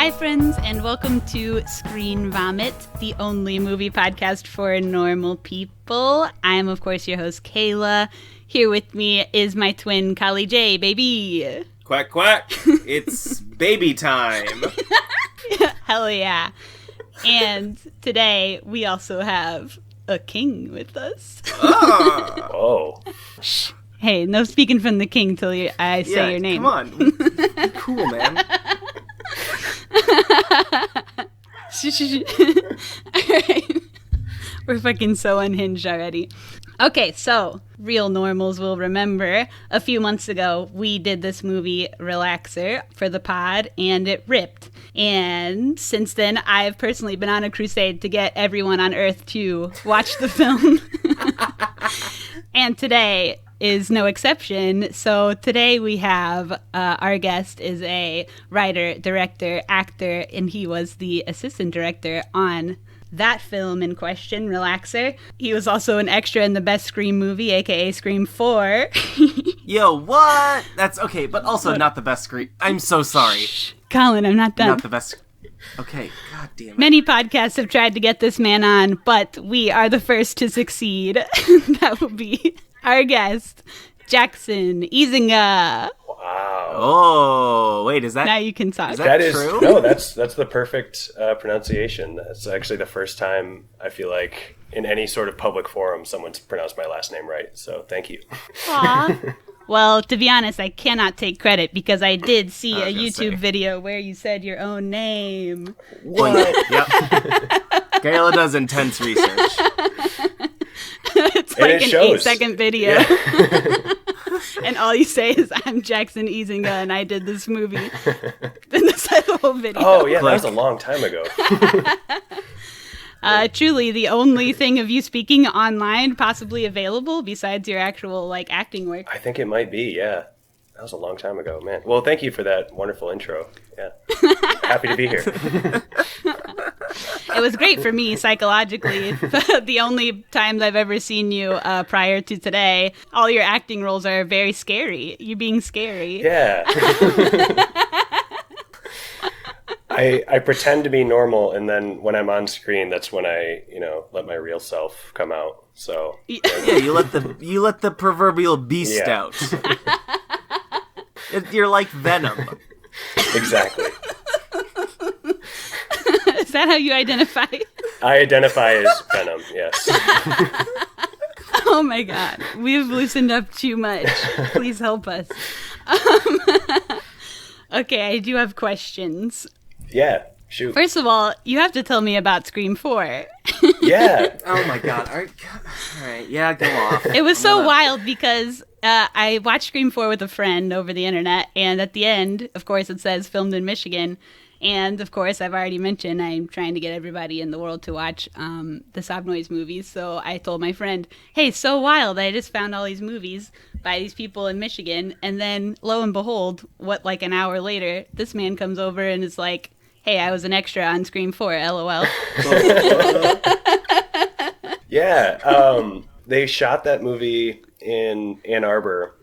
Hi, friends, and welcome to ScreenVomit, the only movie podcast for normal people. I'm, of course, your host, Kayla. Here with me is my twin, Kali J, baby. Quack, quack. It's baby time. Hell yeah. And today, we also have a king with us. Oh. Shh. Hey, no speaking from the king till I say your name. Come on. Be cool, man. Alright. We're fucking so unhinged already. Okay, so real normals will remember a few months ago we did this movie Relaxer for the pod and it ripped. And since then I've personally been on a crusade to get everyone on Earth to watch the film. And today is no exception. So today we have our guest is a writer, director, actor, and he was the assistant director on that film in question, Relaxer. He was also an extra in the best Scream movie, aka Scream 4. Yo, what? That's okay, but also not the best Scream. I'm so sorry. Shh, Colin, I'm not done. Not the best. Okay, god damn it. Many podcasts have tried to get this man on, but we are the first to succeed. That will be our guest, Jackson Ezinga. Wow. Oh, wait, is that... Now you can talk. Is that true? No, that's the perfect pronunciation. That's actually the first time I feel like in any sort of public forum someone's pronounced my last name right. So thank you. Aw. Well, to be honest, I cannot take credit because I did see a I was gonna YouTube say. video where you said your own name. What? Yep. Kayla does intense research. It's And like it an shows. 8-second video. Yeah. And all you say is, I'm Jackson Ezinga and I did this movie. Then that's the whole video. Oh yeah, that was a Click. long time ago. Truly the only thing of you speaking online possibly available besides your actual like acting work. I think it might be. Yeah, that was a long time ago, man. Well, thank you for that wonderful intro. Yeah, happy to be here. It was great for me psychologically. The only times I've ever seen you prior to today, all your acting roles are very scary. You being scary. Yeah. I pretend to be normal, and then when I'm on screen, that's when I, let my real self come out. So Yeah, you let the proverbial beast Yeah. out. You're like Venom. exactly. Is that how you identify? I identify as Venom. Yes. Oh my god. We've loosened up too much. Please help us. Okay, I do have questions. Yeah. Shoot. First of all, you have to tell me about Scream 4. Yeah. Oh my god. All right. Yeah, go off. It was so wild because I watched Scream 4 with a friend over the internet, and at the end, of course, it says filmed in Michigan. And, of course, I've already mentioned I'm trying to get everybody in the world to watch the Sob Noisse movies. So I told my friend, hey, so wild. I just found all these movies by these people in Michigan. And then, lo and behold, like an hour later, this man comes over and is like, hey, I was an extra on Scream 4, LOL. Yeah. They shot that movie in Ann Arbor,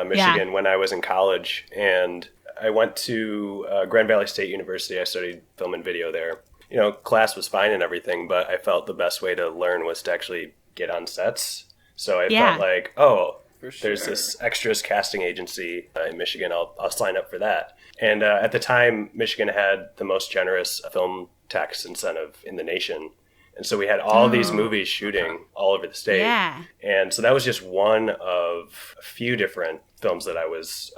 Michigan, when I was in college, and I went to Grand Valley State University. I studied film and video there. Class was fine and everything, but I felt the best way to learn was to actually get on sets. So I felt like, there's this extras casting agency in Michigan. I'll sign up for that. And at the time, Michigan had the most generous film tax incentive in the nation. And so we had all these movies shooting all over the state. Yeah. And so that was just one of a few different films that I was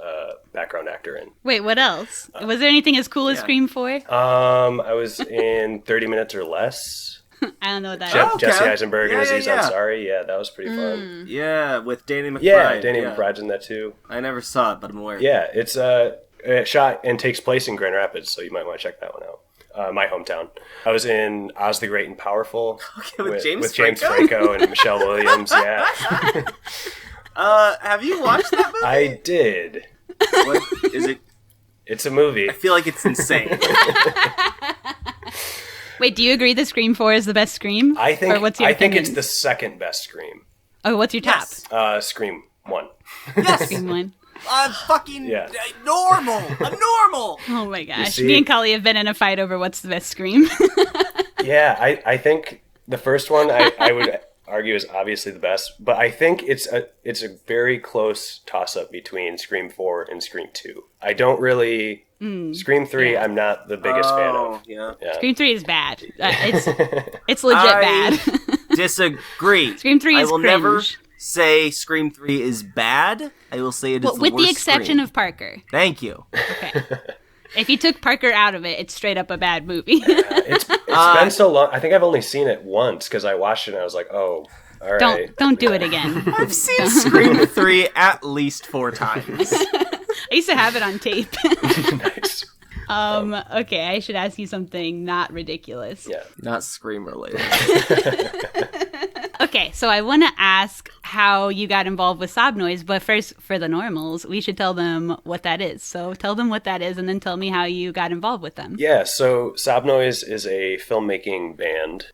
background actor in. Wait, what else? Was there anything as cool as Scream 4? I was in 30 Minutes or Less. I don't know what that is. Jesse Eisenberg and Yeah, Aziz yeah. Ansari. Yeah, that was pretty fun. Yeah, with Danny McBride. Yeah, Danny McBride's in that too. I never saw it, but I'm aware. Yeah, it's shot and takes place in Grand Rapids, so you might want to check that one out. My hometown. I was in Oz the Great and Powerful with James Franco and Michelle Williams. Yeah, Have you watched that movie? I did. What is it? It's a movie. I feel like it's insane. Wait, do you agree that Scream 4 is the best Scream? I think. Or what's your I think opinion? it's the second best Scream. Oh, what's your top? Yes. Scream 1. Yes. Scream 1. I'm fucking Yeah. normal. I'm normal. Oh my gosh. see- Me and Cully have been in a fight over what's the best Scream. Yeah, I think the first one I would argue is obviously the best, but I think it's a very close toss-up between Scream 4 and Scream 2. I don't really... Scream 3, yeah. I'm not the biggest fan of. Yeah. Scream 3 is bad. It's legit bad. Disagree. Scream 3 is I will cringe. never say Scream 3 is bad. I will say it is Well, the with worst the exception Scream. of Parker. Thank you. Okay. If you took Parker out of it, it's straight up a bad movie. It's been so long. I think I've only seen it once because I watched it and I was like, oh, all right. Don't do it again. I've seen Scream 3 at least 4 times. I used to have it on tape. Nice. Okay, I should ask you something not ridiculous. Yeah. Not Scream related. Okay, so I want to ask how you got involved with Sob Noisse, but first, for the normals, we should tell them what that is. So tell them what that is, and then tell me how you got involved with them. Yeah, so Sob Noisse is a filmmaking band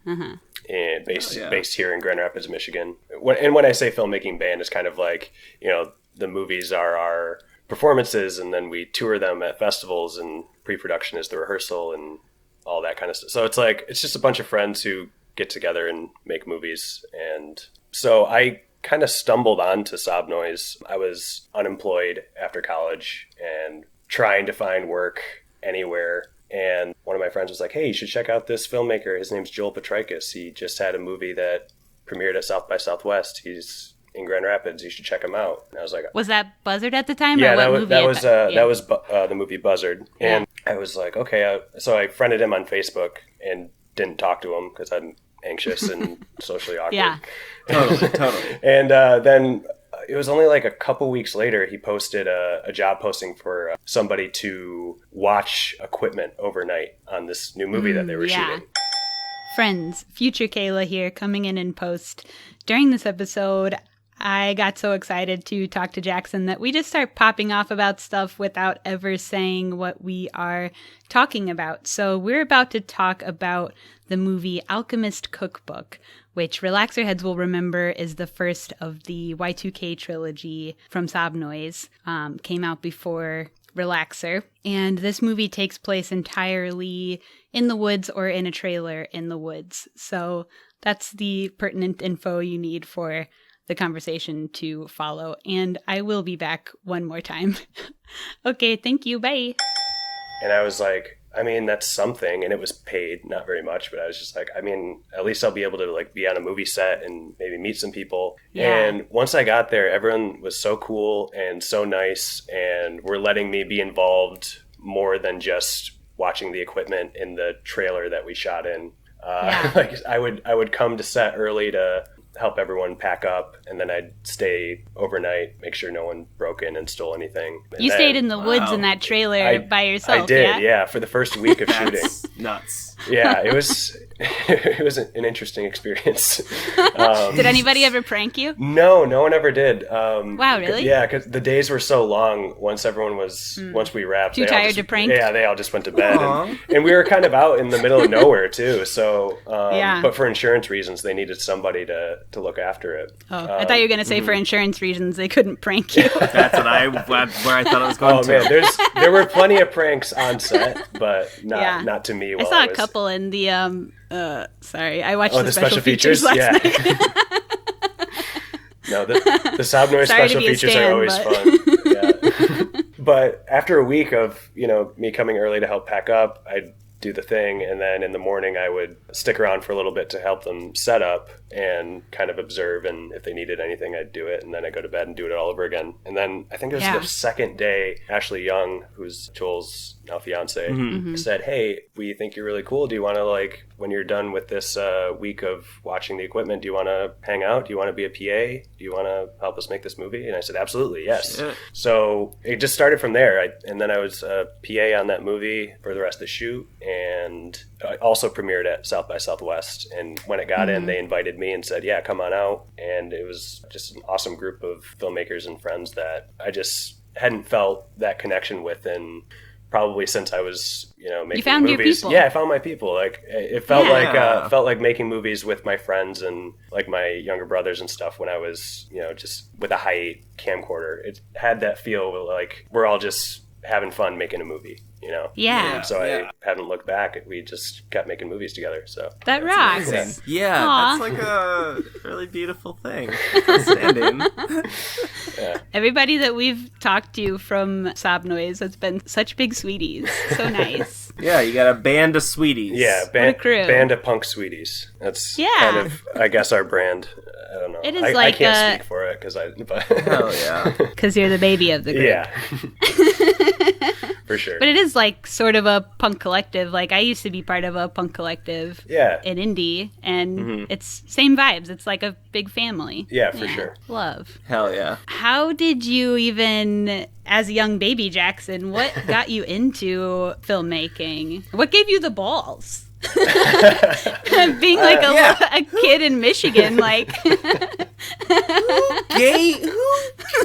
based here in Grand Rapids, Michigan. When I say filmmaking band, it's kind of like, the movies are our performances, and then we tour them at festivals, and pre-production is the rehearsal and all that kind of stuff. So it's just a bunch of friends who get together and make movies. And so I kind of stumbled onto Sob Noisse. I was unemployed after college and trying to find work anywhere. And one of my friends was like, hey, you should check out this filmmaker. His name's Joel Petrikis. He just had a movie that premiered at South by Southwest. He's in Grand Rapids. You should check him out. And I was like, Was that Buzzard at the time? yeah, or what movie that was yeah. the movie Buzzard. And I was like, okay. So I friended him on Facebook and didn't talk to him because I'm anxious and socially awkward. Yeah. Totally. And then it was only like a couple weeks later, he posted a job posting for somebody to watch equipment overnight on this new movie that they were shooting. Friends, future Kayla here, coming in post. During this episode, I got so excited to talk to Jackson that we just start popping off about stuff without ever saying what we are talking about. So we're about to talk about the movie Alchemist Cookbook, which Relaxer Heads will remember is the first of the Y2K trilogy from Sob Noisse. Came out before Relaxer. And this movie takes place entirely in the woods or in a trailer in the woods. So that's the pertinent info you need for the conversation to follow. And I will be back one more time. Okay, thank you. Bye. And I was like, I mean, that's something. And it was paid, not very much, but I was just like, I mean, at least I'll be able to be on a movie set and maybe meet some people. Yeah. And once I got there, everyone was so cool and so nice, and were letting me be involved more than just watching the equipment in the trailer that we shot in. I would come to set early to help everyone pack up, and then I'd stay overnight, make sure no one broke in and stole anything. And You then stayed in the woods in that trailer by yourself, I did, yeah, for the first week of shooting. That's nuts. Yeah, it was an interesting experience. Did anybody ever prank you? No one ever did. Wow, really? Yeah, because the days were so long. Once we wrapped, Too tired to prank? Yeah, they all just went to bed, and we were kind of out in the middle of nowhere too. So, but for insurance reasons, they needed somebody to look after it. Oh, I thought you were going to say for insurance reasons they couldn't prank you. That's where I thought I was going to. Oh man, there were plenty of pranks on set, but not to me. I saw a couple in the sorry, I watched the special features last night. No, the Sob Noisse special features are always fun. Yeah. But after a week of me coming early to help pack up, I'd do the thing, and then in the morning I would stick around for a little bit to help them set up and kind of observe, and if they needed anything I'd do it, and then I'd go to bed and do it all over again. And then I think it was the second day, Ashley Young, who's Joel's now fiance, said, hey, we think you're really cool. Do you want to, when you're done with this week of watching the equipment, do you want to hang out? Do you want to be a PA? Do you want to help us make this movie? And I said, absolutely, yes. Shit. So it just started from there. And then I was a PA on that movie for the rest of the shoot, and I also premiered at South by Southwest. And when it got in, they invited me and said, yeah, come on out. And it was just an awesome group of filmmakers and friends that I just hadn't felt that connection with in probably since I was, making You found movies. your people. Yeah, I found my people. Like it felt like making movies with my friends and like my younger brothers and stuff when I was, just with a high camcorder. It had that feel like we're all just having fun making a movie. Yeah. So I haven't looked back. We just kept making movies together. So that rocks. Amazing. Yeah, Aw. that's like a really beautiful thing. Outstanding. Everybody that we've talked to from Sob Noisse has been such big sweeties. So nice. Yeah, you got a band of sweeties. Yeah, a crew. band of punk sweeties. That's kind of, I guess, our brand. I don't know. It is I can't speak for it but Hell yeah. Because you're the baby of the group. Yeah. For sure. But it is like sort of a punk collective. Like I used to be part of a punk collective in indie, and it's same vibes. It's like a big family. Yeah, for sure. Love. Hell yeah. How did you even, as a young baby Jackson, what got you into filmmaking? What gave you the balls? Being like a kid in Michigan, like Who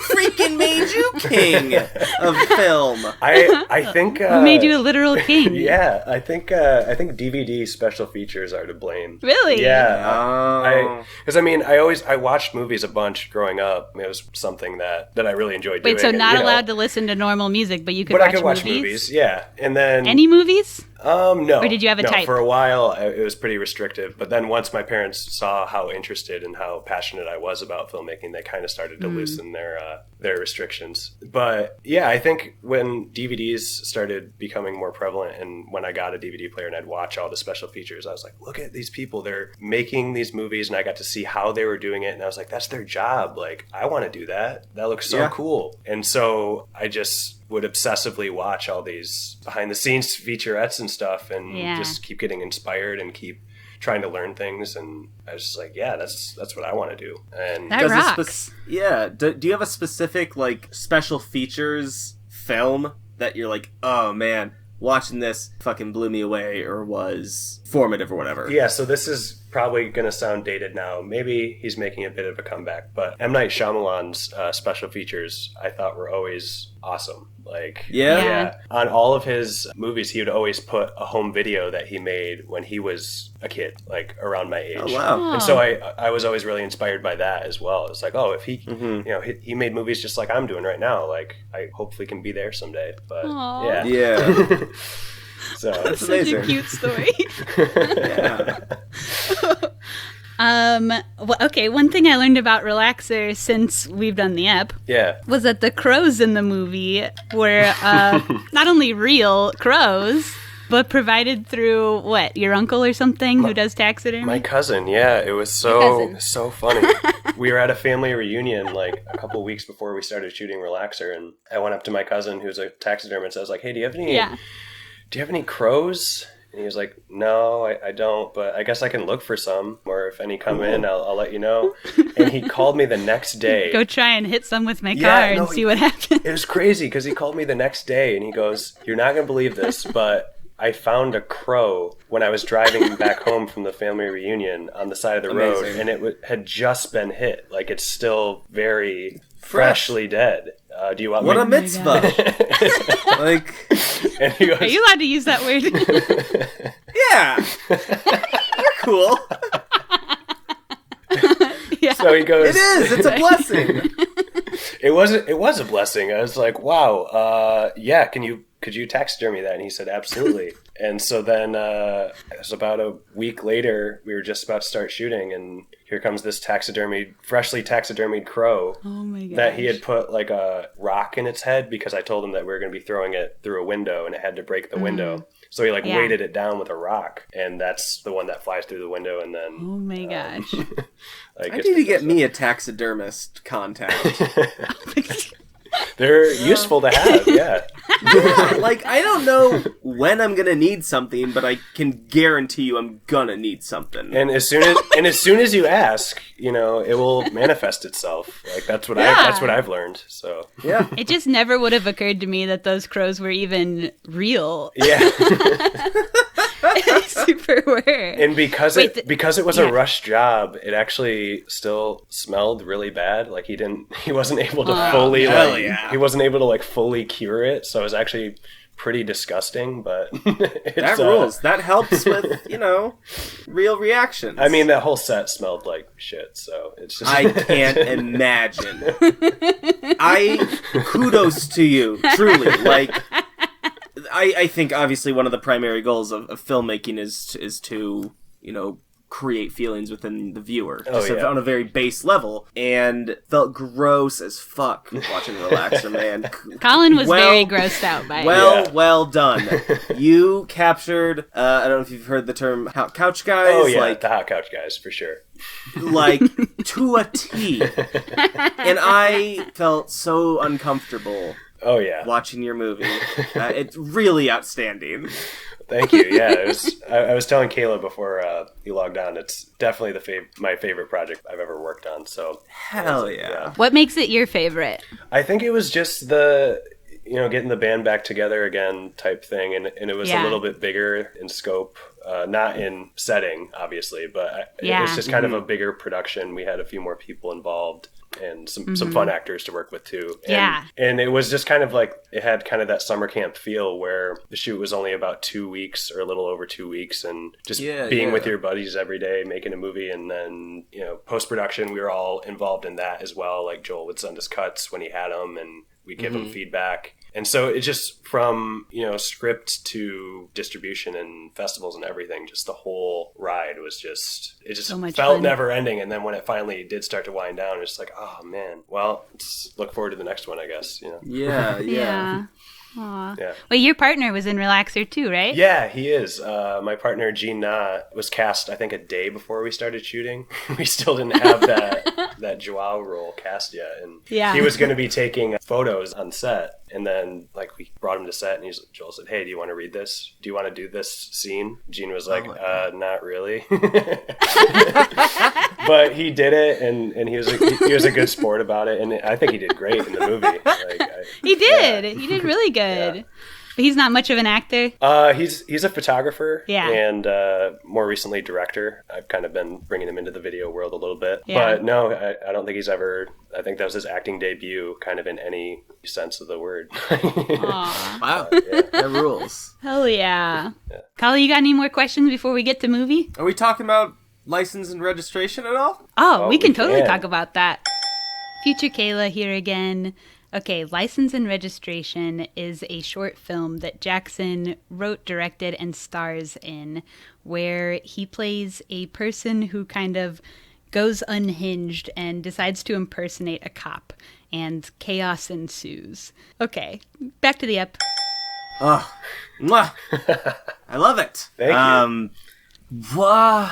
freaking made you king of film? I think who made you a literal king? Yeah, I think DVD special features are to blame. Really? Yeah. Because I watched movies a bunch growing up. It was something that I really enjoyed doing. Wait, so not allowed to listen to normal music, but you could but watch I could watch movies? Yeah, and then Any movies? No. Or did you have a type? For a while, it was pretty restrictive. But then once my parents saw how interested and how passionate I was about filmmaking, they kind of started to loosen their restrictions. But yeah, I think when DVDs started becoming more prevalent, and when I got a DVD player and I'd watch all the special features, I was like, look at these people. They're making these movies, and I got to see how they were doing it. And I was like, that's their job. Like, I want to do that. That looks so cool. And so I just would obsessively watch all these behind the scenes featurettes and stuff and just keep getting inspired and keep trying to learn things. And I was just like, that's what I want to do. And that rocks. Do you have a specific like special features film that you're like, oh man, watching this fucking blew me away or was formative or whatever? Yeah, so this is probably going to sound dated now. Maybe he's making a bit of a comeback, but M. Night Shyamalan's special features I thought were always awesome. Like, on all of his movies, he would always put a home video that he made when he was a kid, like around my age. Oh, wow. And so I was always really inspired by that as well. It's like, oh, if he, he made movies just like I'm doing right now, like I hopefully can be there someday. But Yeah. So That's such amazing. a cute story. Okay, one thing I learned about Relaxer since we've done the ep was that the crows in the movie were not only real crows, but provided through your uncle or something who does taxidermy? My cousin, it was so funny. We were at a family reunion like a couple weeks before we started shooting Relaxer, and I went up to my cousin who's a taxidermist. I was like, hey, do you have any crows? And he was like, no, I don't, but I guess I can look for some, or if any come in, I'll let you know. And he called me the next day. Go try and hit some with my car and see what happens. It was crazy because he called me the next day and he goes, you're not going to believe this, but I found a crow when I was driving back home from the family reunion on the side of the road, and it had just been hit. Like, it's still very freshly dead. Do you want what me? a mitzvah! Like, and he goes, are you allowed to use that word? yeah, you're cool. So he goes, it is. It's a blessing. It was a blessing. I was like, wow, could you taxidermy that? And he said, absolutely. And so then it was about a week later, we were just about to start shooting, and here comes this freshly taxidermied crow that he had put like a rock in its head because I told him that we were going to be throwing it through a window and it had to break the window. So he weighted it down with a rock, and that's the one that flies through the window. And then oh my gosh, I need to get me a taxidermist contact. They're useful to have, yeah. Like, I don't know when I'm gonna need something, but I can guarantee you I'm gonna need something. And as soon as you ask, it will manifest itself. Like that's what I've learned. So yeah, it just never would have occurred to me that those crows were even real. Yeah. Super were. And because it was a rush job, it actually still smelled really bad. Like he wasn't able to fully he wasn't able to fully cure it. So it was actually pretty disgusting, but that rules. That helps with, real reactions. I mean, that whole set smelled like shit, so it's just... I can't imagine. Kudos to you, truly. Like, I think obviously one of the primary goals of filmmaking is to, create feelings within the viewer, on a very base level, and felt gross as fuck watching Relaxer, man. Colin was very grossed out by it. Well done. You captured, I don't know if you've heard the term hot couch guys. Oh yeah, the hot couch guys, for sure. Like, to a T. And I felt so uncomfortable watching your movie. It's really outstanding. Thank you. Yeah, I was telling Kayla before you logged on. It's definitely my favorite project I've ever worked on. So hell yeah. What makes it your favorite? I think it was just the getting the band back together again type thing, and it was a little bit bigger in scope, not in setting obviously, but it was just kind of a bigger production. We had a few more people involved. And some fun actors to work with too. And it was just kind of like, it had kind of that summer camp feel where the shoot was only about 2 weeks or a little over 2 weeks, and just being with your buddies every day, making a movie. And then, post-production, we were all involved in that as well. Like Joel would send us cuts when he had them, and we'd give him feedback. And so it just, from, script to distribution and festivals and everything, just the whole ride was it just so felt fun. Never ending. And then when it finally did start to wind down, it's like, oh man, well, let's look forward to the next one, I guess. Yeah. Aww. Yeah. Well, your partner was in Relaxer too, right? Yeah, he is. My partner, Gene Na, was cast, I think, a day before we started shooting. We still didn't have that Joao role cast yet. And he was going to be taking photos on set. And then, we brought him to set, and Joel said, hey, do you want to read this? Do you want to do this scene? Gene was like, not really. But he did it, and he was a good sport about it. And I think he did great in the movie. He did. Yeah. He did really good. Yeah. But he's not much of an actor. He's a photographer, and more recently director. I've kind of been bringing him into the video world a little bit, but no, I don't think he's ever. I think that was his acting debut, kind of in any sense of the word. Wow, that rules. Hell yeah. Kali, you got any more questions before we get to movie? Are we talking about license and registration at all? Oh, we can totally talk about that. Future Kayla here again. Okay, License and Registration is a short film that Jackson wrote, directed, and stars in, where he plays a person who kind of goes unhinged and decides to impersonate a cop, and chaos ensues. Okay, back to the ep. Oh, mwah. I love it. Thank you. What?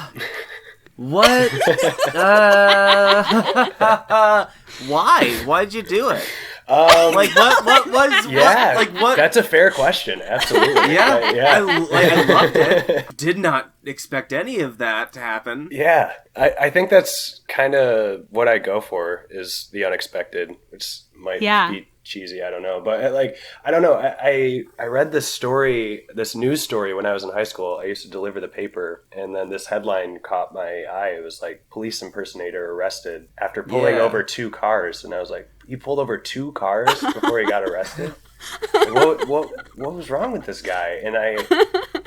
Why? Why'd you do it? What was... Yeah, what? That's a fair question. Absolutely. I loved it. Did not expect any of that to happen. Yeah, I think that's kind of what I go for, is the unexpected, which might be cheesy, I don't know, but I don't know. I read this news story when I was in high school. I used to deliver the paper, and then this headline caught my eye. It was like, police impersonator arrested after pulling over 2 cars, and I was like, he pulled over 2 cars before he got arrested? Like, what was wrong with this guy? And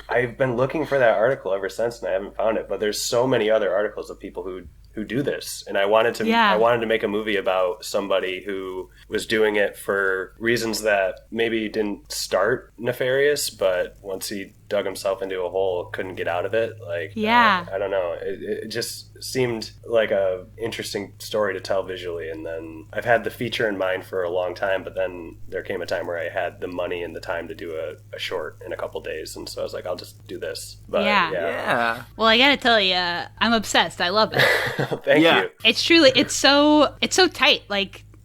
I've been looking for that article ever since, and I haven't found it. But there's so many other articles of people who do this, and I wanted to make a movie about somebody who was doing it for reasons that maybe didn't start nefarious, but once he dug himself into a hole, couldn't get out of it. I don't know. It just seemed like a interesting story to tell visually. And then I've had the feature in mind for a long time, but then there came a time where I had the money and the time to do a short in a couple days, and so I was like, I'll just do this. But yeah. Well, I gotta tell you, I'm obsessed. I love it. Thank you. It's truly, it's so tight.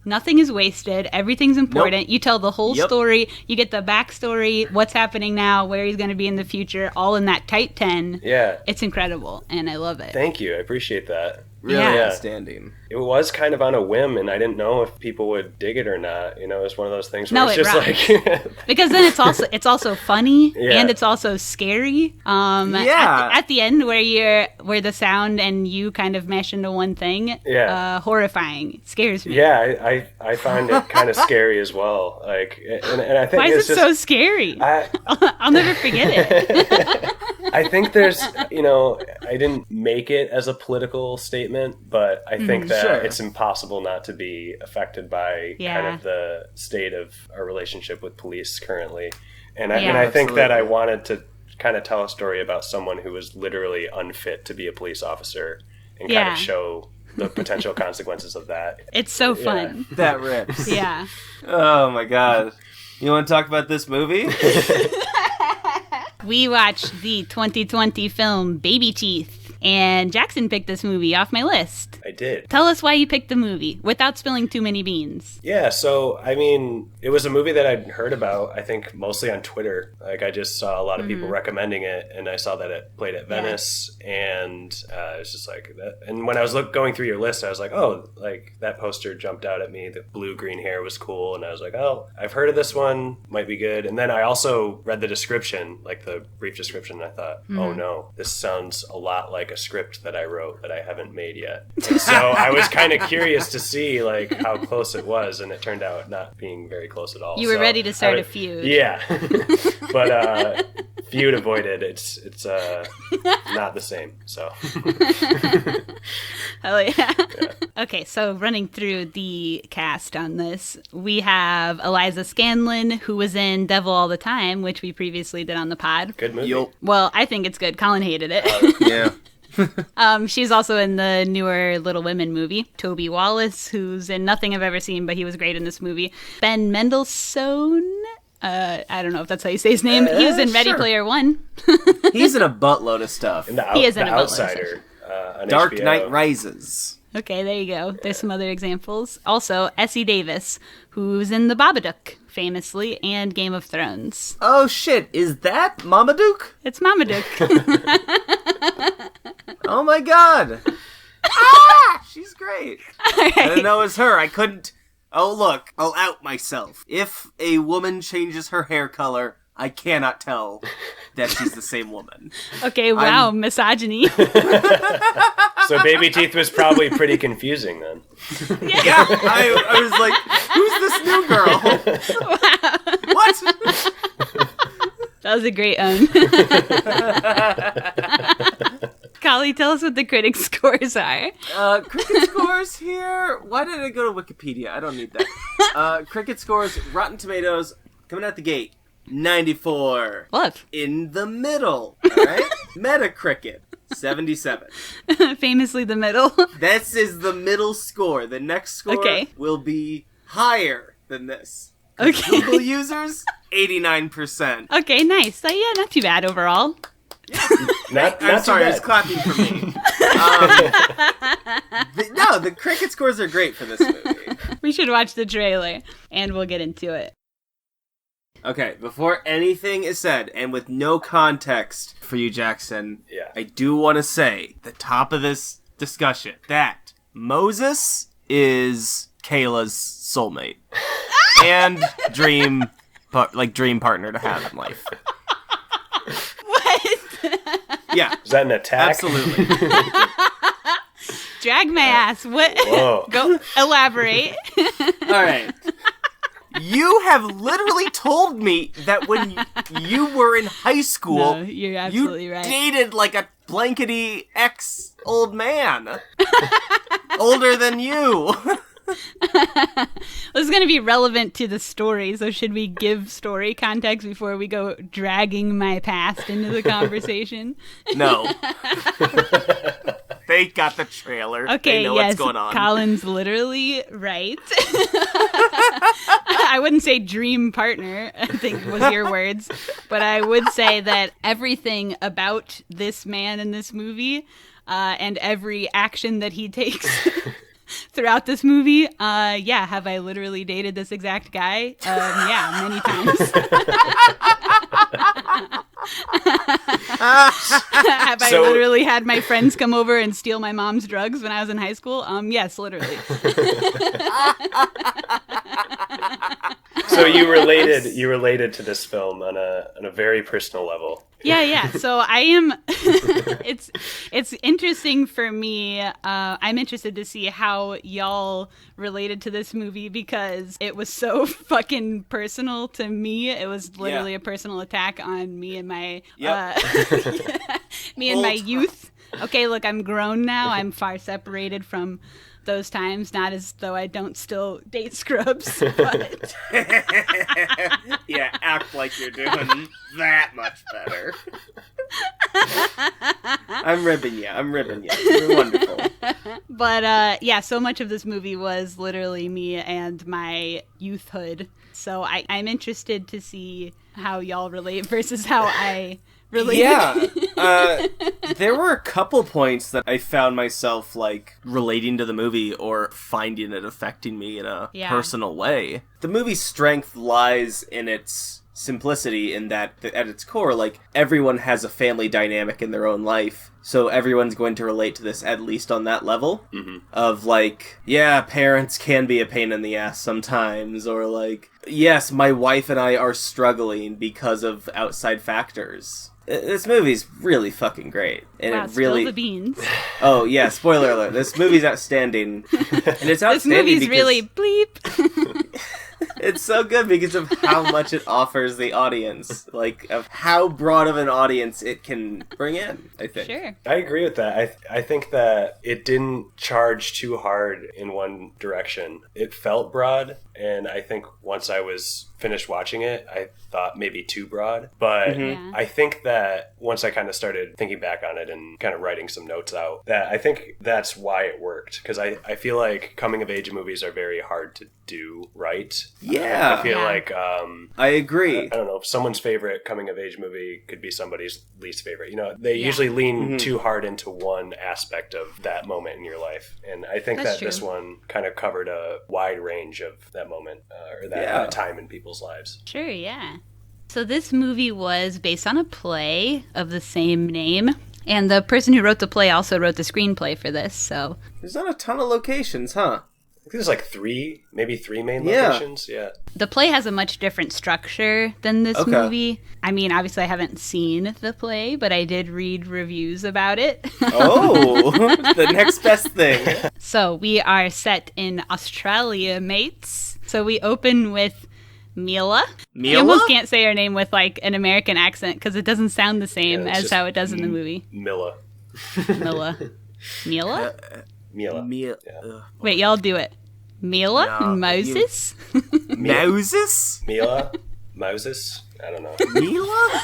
Nothing is wasted. Everything's important. Nope. You tell the whole story. You get the backstory, what's happening now, where he's going to be in the future, all in that tight 10. Yeah. It's incredible, and I love it. Thank you. I appreciate that. really outstanding. It was kind of on a whim, and I didn't know if people would dig it or not. You know, it's one of those things No, where it's it just rocks. like because then it's also funny and it's also scary. At the end where the sound and you kind of mesh into one thing. Horrifying. Scares me. Yeah, I find it kind of scary as well. Like, and I think why is it so scary? I'll never forget it. I think there's, I didn't make it as a political statement, but I think that it's impossible not to be affected by kind of the state of our relationship with police currently. And I think that I wanted to kind of tell a story about someone who was literally unfit to be a police officer and kind of show the potential consequences of that. It's so fun. That rips. Yeah. Oh my god. You want to talk about this movie? We watched the 2020 film Babyteeth, and Jackson picked this movie off my list. I did. Tell us why you picked the movie, without spilling too many beans. Yeah, so, I mean, it was a movie that I'd heard about, I think, mostly on Twitter. Like, I just saw a lot of people recommending it, and I saw that it played at Venice, and it was just like that. And when I was going through your list, I was like, oh, like, that poster jumped out at me. The blue-green hair was cool, and I was like, oh, I've heard of this one, might be good. And then I also read the description, like the brief description, and I thought, oh no, this sounds a lot like a script that I wrote that I haven't made yet. And so I was kind of curious to see like how close it was, and it turned out not being very close at all. You were ready to start a feud. Yeah. But feud avoided. It's not the same. So. Hell yeah. Okay, so running through the cast on this, we have Eliza Scanlon, who was in Devil All the Time, which we previously did on the pod. Good movie. Yo. Well, I think it's good. Colin hated it. Yeah. She's also in the newer Little Women movie. Toby Wallace, who's in nothing I've ever seen, but he was great in this movie. Ben Mendelsohn. I don't know if that's how you say his name. He was in Ready Player One. He's in a buttload of stuff. He is in a buttload of Outsider. On Dark HBO. Knight Rises. Okay, there you go. There's some other examples. Also, Essie Davis, who's in The Babadook, famously, and Game of Thrones. Oh shit, is that Marmaduke? It's Marmaduke. Oh my god. She's great. Right. I didn't know it was her. I couldn't. Oh look, I'll out myself. If a woman changes her hair color, I cannot tell that she's the same woman. Okay, wow, misogyny. So Babyteeth was probably pretty confusing then. Yeah, I was like, who's this new girl? Wow. What? That was a great Kali, tell us what the critic scores are. Cricket scores here. Why did I go to Wikipedia? I don't need that. Cricket scores, Rotten Tomatoes, coming out the gate, 94. What? In the middle, alright? Metacritic, 77. Famously the middle. This is the middle score. The next score will be higher than this. Okay. Google users, 89%. Okay, nice. So, yeah, not too bad overall. Not I'm too sorry, I bad. was clapping for me. The cricket scores are great for this movie. We should watch the trailer, and we'll get into it. Okay, before anything is said, and with no context for you, Jackson, I do want to say, the top of this discussion, that Moses is Kayla's soulmate. And dream partner to have in life. What? Yeah. Is that an attack? Absolutely. Drag my ass. What? Whoa. Go elaborate. All right. You have literally told me that when you were in high school, No, you're absolutely you right. dated like a blankety ex-old man. Older than you. This is going to be relevant to the story, so should we give story context before we go dragging my past into the conversation? No. They got the trailer. Okay, they know yes, what's going on. Colin's literally right. I wouldn't say dream partner, I think was your words, but I would say that everything about this man in this movie and every action that he takes throughout this movie, have I literally dated this exact guy? Yeah, many times. Have I literally had my friends come over and steal my mom's drugs when I was in high school? Yes, literally. So you related to this film on a very personal level. Yeah. So I am. It's interesting for me. I'm interested to see how y'all related to this movie because it was so fucking personal to me. It was literally a personal attack on me and my youth. Okay, look, I'm grown now. I'm far separated from those times, not as though I don't still date scrubs, but yeah, act like you're doing that much better. I'm ribbing you. You're wonderful. But so much of this movie was literally me and my youthhood. So I'm interested to see how y'all relate versus how I relate. Yeah. There were a couple points that I found myself, like, relating to the movie or finding it affecting me in a personal way. The movie's strength lies in its simplicity in that, at its core, like, everyone has a family dynamic in their own life. So everyone's going to relate to this at least on that level of, like, yeah, parents can be a pain in the ass sometimes, or, like, yes, my wife and I are struggling because of outside factors. This movie's really fucking great. And wow, it really... spill the beans. Oh, yeah, spoiler alert. This movie's outstanding. And it's outstanding this movie's really bleep. It's so good because of how much it offers the audience. Like, of how broad of an audience it can bring in, I think. Sure. I agree with that. I think that it didn't charge too hard in one direction. It felt broad, and I think once I was finished watching it, I thought maybe too broad. But I think that once I kind of started thinking back on it and kind of writing some notes out, that I think that's why it worked. Because I feel like coming-of-age movies are very hard to do right. Yeah. I feel like... I agree. I don't know, if someone's favorite coming-of-age movie could be somebody's least favorite. You know, they usually lean too hard into one aspect of that moment in your life. And I think that's this one kind of covered a wide range of that moment, or that time in people's lives. Sure, yeah. So this movie was based on a play of the same name. And the person who wrote the play also wrote the screenplay for this, so... There's not a ton of locations, huh? I think there's like maybe three main locations. Yeah. The play has a much different structure than this movie. I mean, obviously I haven't seen the play, but I did read reviews about it. Oh, the next best thing. So we are set in Australia, mates. So we open with Mila. I almost can't say her name with like an American accent because it doesn't sound the same as how it does in the movie. Mila. Mila? Mila. Yeah. Wait, y'all do it. Mila? No, Moses? Moses? Mila? Moses? I don't know. Mila?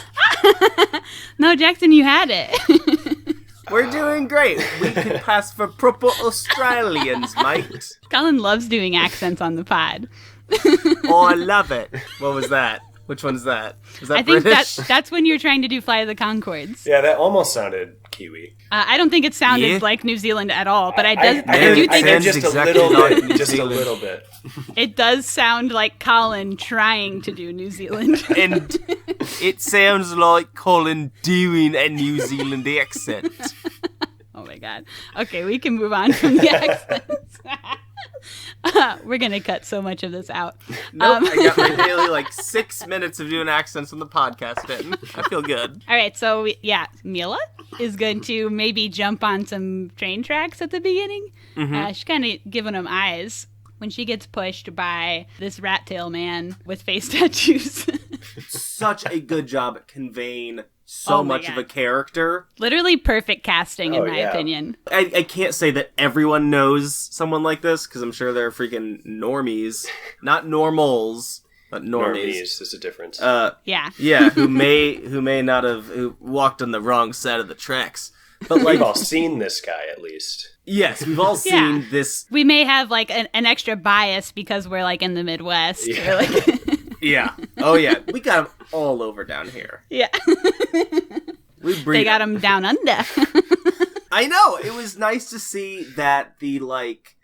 No, Jackson, you had it. We're doing great. We can pass for proper Australians, mate. Colin loves doing accents on the pod. Oh, I love it. What was that? Which one's that? Was that I think British? that's when you're trying to do Fly of the Conchords. Yeah, that almost sounded Kiwi. I don't think it sounded like New Zealand at all, but I do think it's just exactly a little bit. It does sound like Colin trying to do New Zealand. And it sounds like Colin doing a New Zealand accent. Oh my god. Okay, we can move on from the accents. We're going to cut so much of this out. Nope, I got my daily 6 minutes of doing accents on the podcast in. I feel good. All right, so Mila is going to maybe jump on some train tracks at the beginning. She's kind of giving them eyes when she gets pushed by this rat tail man with face tattoos. Such a good job at conveying so much of a character. Literally perfect casting, in my opinion. I can't say that everyone knows someone like this, because I'm sure they're freaking normies. Not normals, but normies. Normies is a difference. Yeah, who may not have who walked on the wrong side of the tracks. But we've all seen this guy, at least. Yes, we've all seen this. We may have an extra bias because we're in the Midwest. Yeah. Yeah. Oh, yeah. We got them all over down here. Yeah. They got them down under. I know. It was nice to see that the,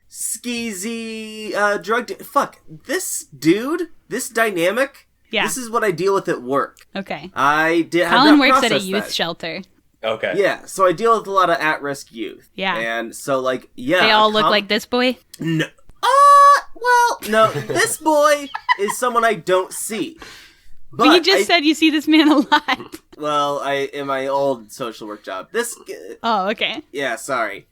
skeezy drug... Fuck. This dude, this dynamic, this is what I deal with at work. Okay. I did. Colin works at a youth shelter. Okay. Yeah, so I deal with a lot of at-risk youth. Yeah. And so, like, yeah. They all look like this boy? No. No, this boy is someone I don't see. But you just said you see this man a lot. Well, in my old social work job. Oh, okay. Yeah, sorry.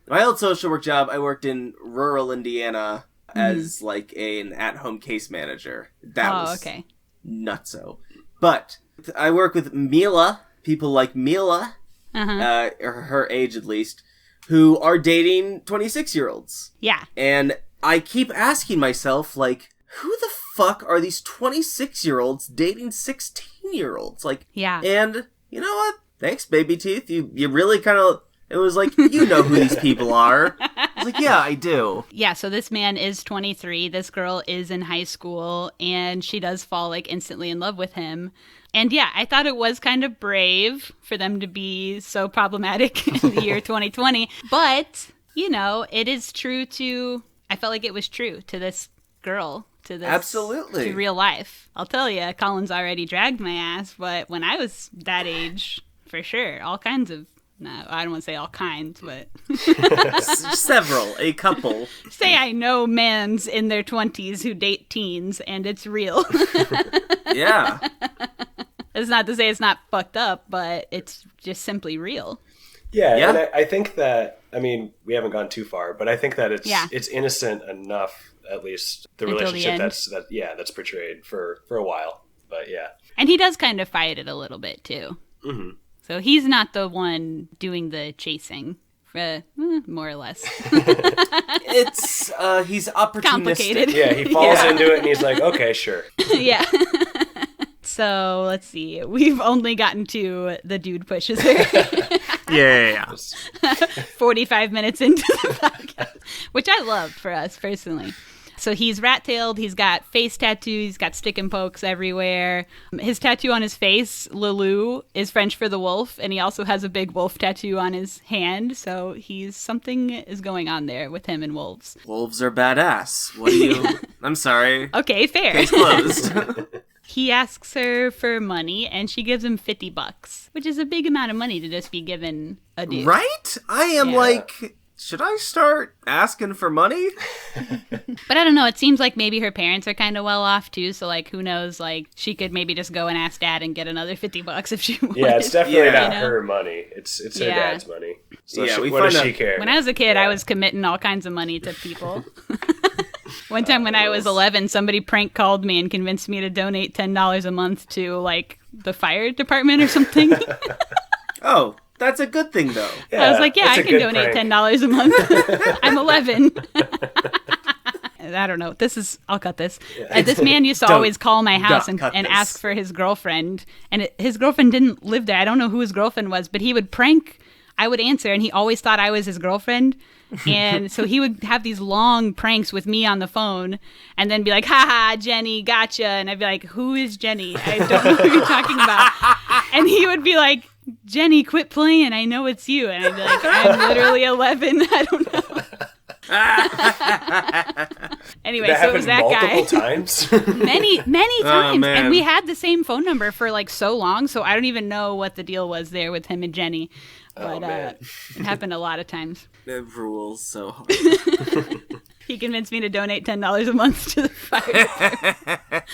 My old social work job, I worked in rural Indiana as, like, an at-home case manager. That was okay. Nutso. But I work with Mila, people like Mila, or her age at least, who are dating 26-year-olds. Yeah. And I keep asking myself, like, who the fuck are these 26-year-olds dating 16-year-olds? Like, yeah. And you know what? Thanks, Babyteeth. You really kind of... It was like, you know who these people are. I was like, yeah, I do. Yeah, so this man is 23. This girl is in high school, and she does fall, like, instantly in love with him. And yeah, I thought it was kind of brave for them to be so problematic in the year 2020. But, you know, it is true to... I felt like it was true to this girl. To this, absolutely. To real life. I'll tell you, Colin's already dragged my ass, but when I was that age, for sure, all kinds of... No, I don't want to say all kinds, but... A couple. Say I know mans in their 20s who date teens, and it's real. Yeah. It's not to say it's not fucked up, but it's just simply real. Yeah. And I think that, I mean, we haven't gone too far, but I think that it's innocent enough, at least the until relationship the that's portrayed for a while. But yeah. And he does kind of fight it a little bit, too. Mm-hmm. So he's not the one doing the chasing, more or less. It's, he's opportunistic. Complicated. Yeah, he falls into it and he's like, okay, sure. Yeah. So, let's see. We've only gotten to the dude pushes her. Yeah. 45 minutes into the podcast, which I love for us personally. So he's rat-tailed, he's got face tattoos, he's got stick and pokes everywhere. His tattoo on his face, Lulu, is French for the wolf, and he also has a big wolf tattoo on his hand, so something is going on there with him and wolves. Wolves are badass. What do you... I'm sorry. Okay, fair. Case closed. He asks her for money, and she gives him $50, which is a big amount of money to just be given a dude. Right? I am like... Should I start asking for money? But I don't know. It seems like maybe her parents are kind of well off too. So like, who knows? Like, she could maybe just go and ask dad and get another $50 if she wanted. Yeah, it's definitely not her money. It's her dad's money. So what does she care? When I was a kid, I was committing all kinds of money to people. One time when I was 11, somebody prank called me and convinced me to donate $10 a month to like the fire department or something. Oh. That's a good thing, though. Yeah, I was like, I can donate $10 a month. I'm 11. I don't know. I'll cut this. Yeah. This man used to always call my house and ask for his girlfriend. And his girlfriend didn't live there. I don't know who his girlfriend was, but he would prank. I would answer, and he always thought I was his girlfriend. And so he would have these long pranks with me on the phone and then be like, haha, Jenny, gotcha. And I'd be like, who is Jenny? I don't know who you're talking about. And he would be like, Jenny, quit playing. I know it's you. And I'd be like, I'm literally 11. I don't know. Anyway, so it was that guy. Multiple times? many times. Oh, and we had the same phone number for like so long. So I don't even know what the deal was there with him and Jenny. But it happened a lot of times. It rules so hard. He convinced me to donate $10 a month to the fire.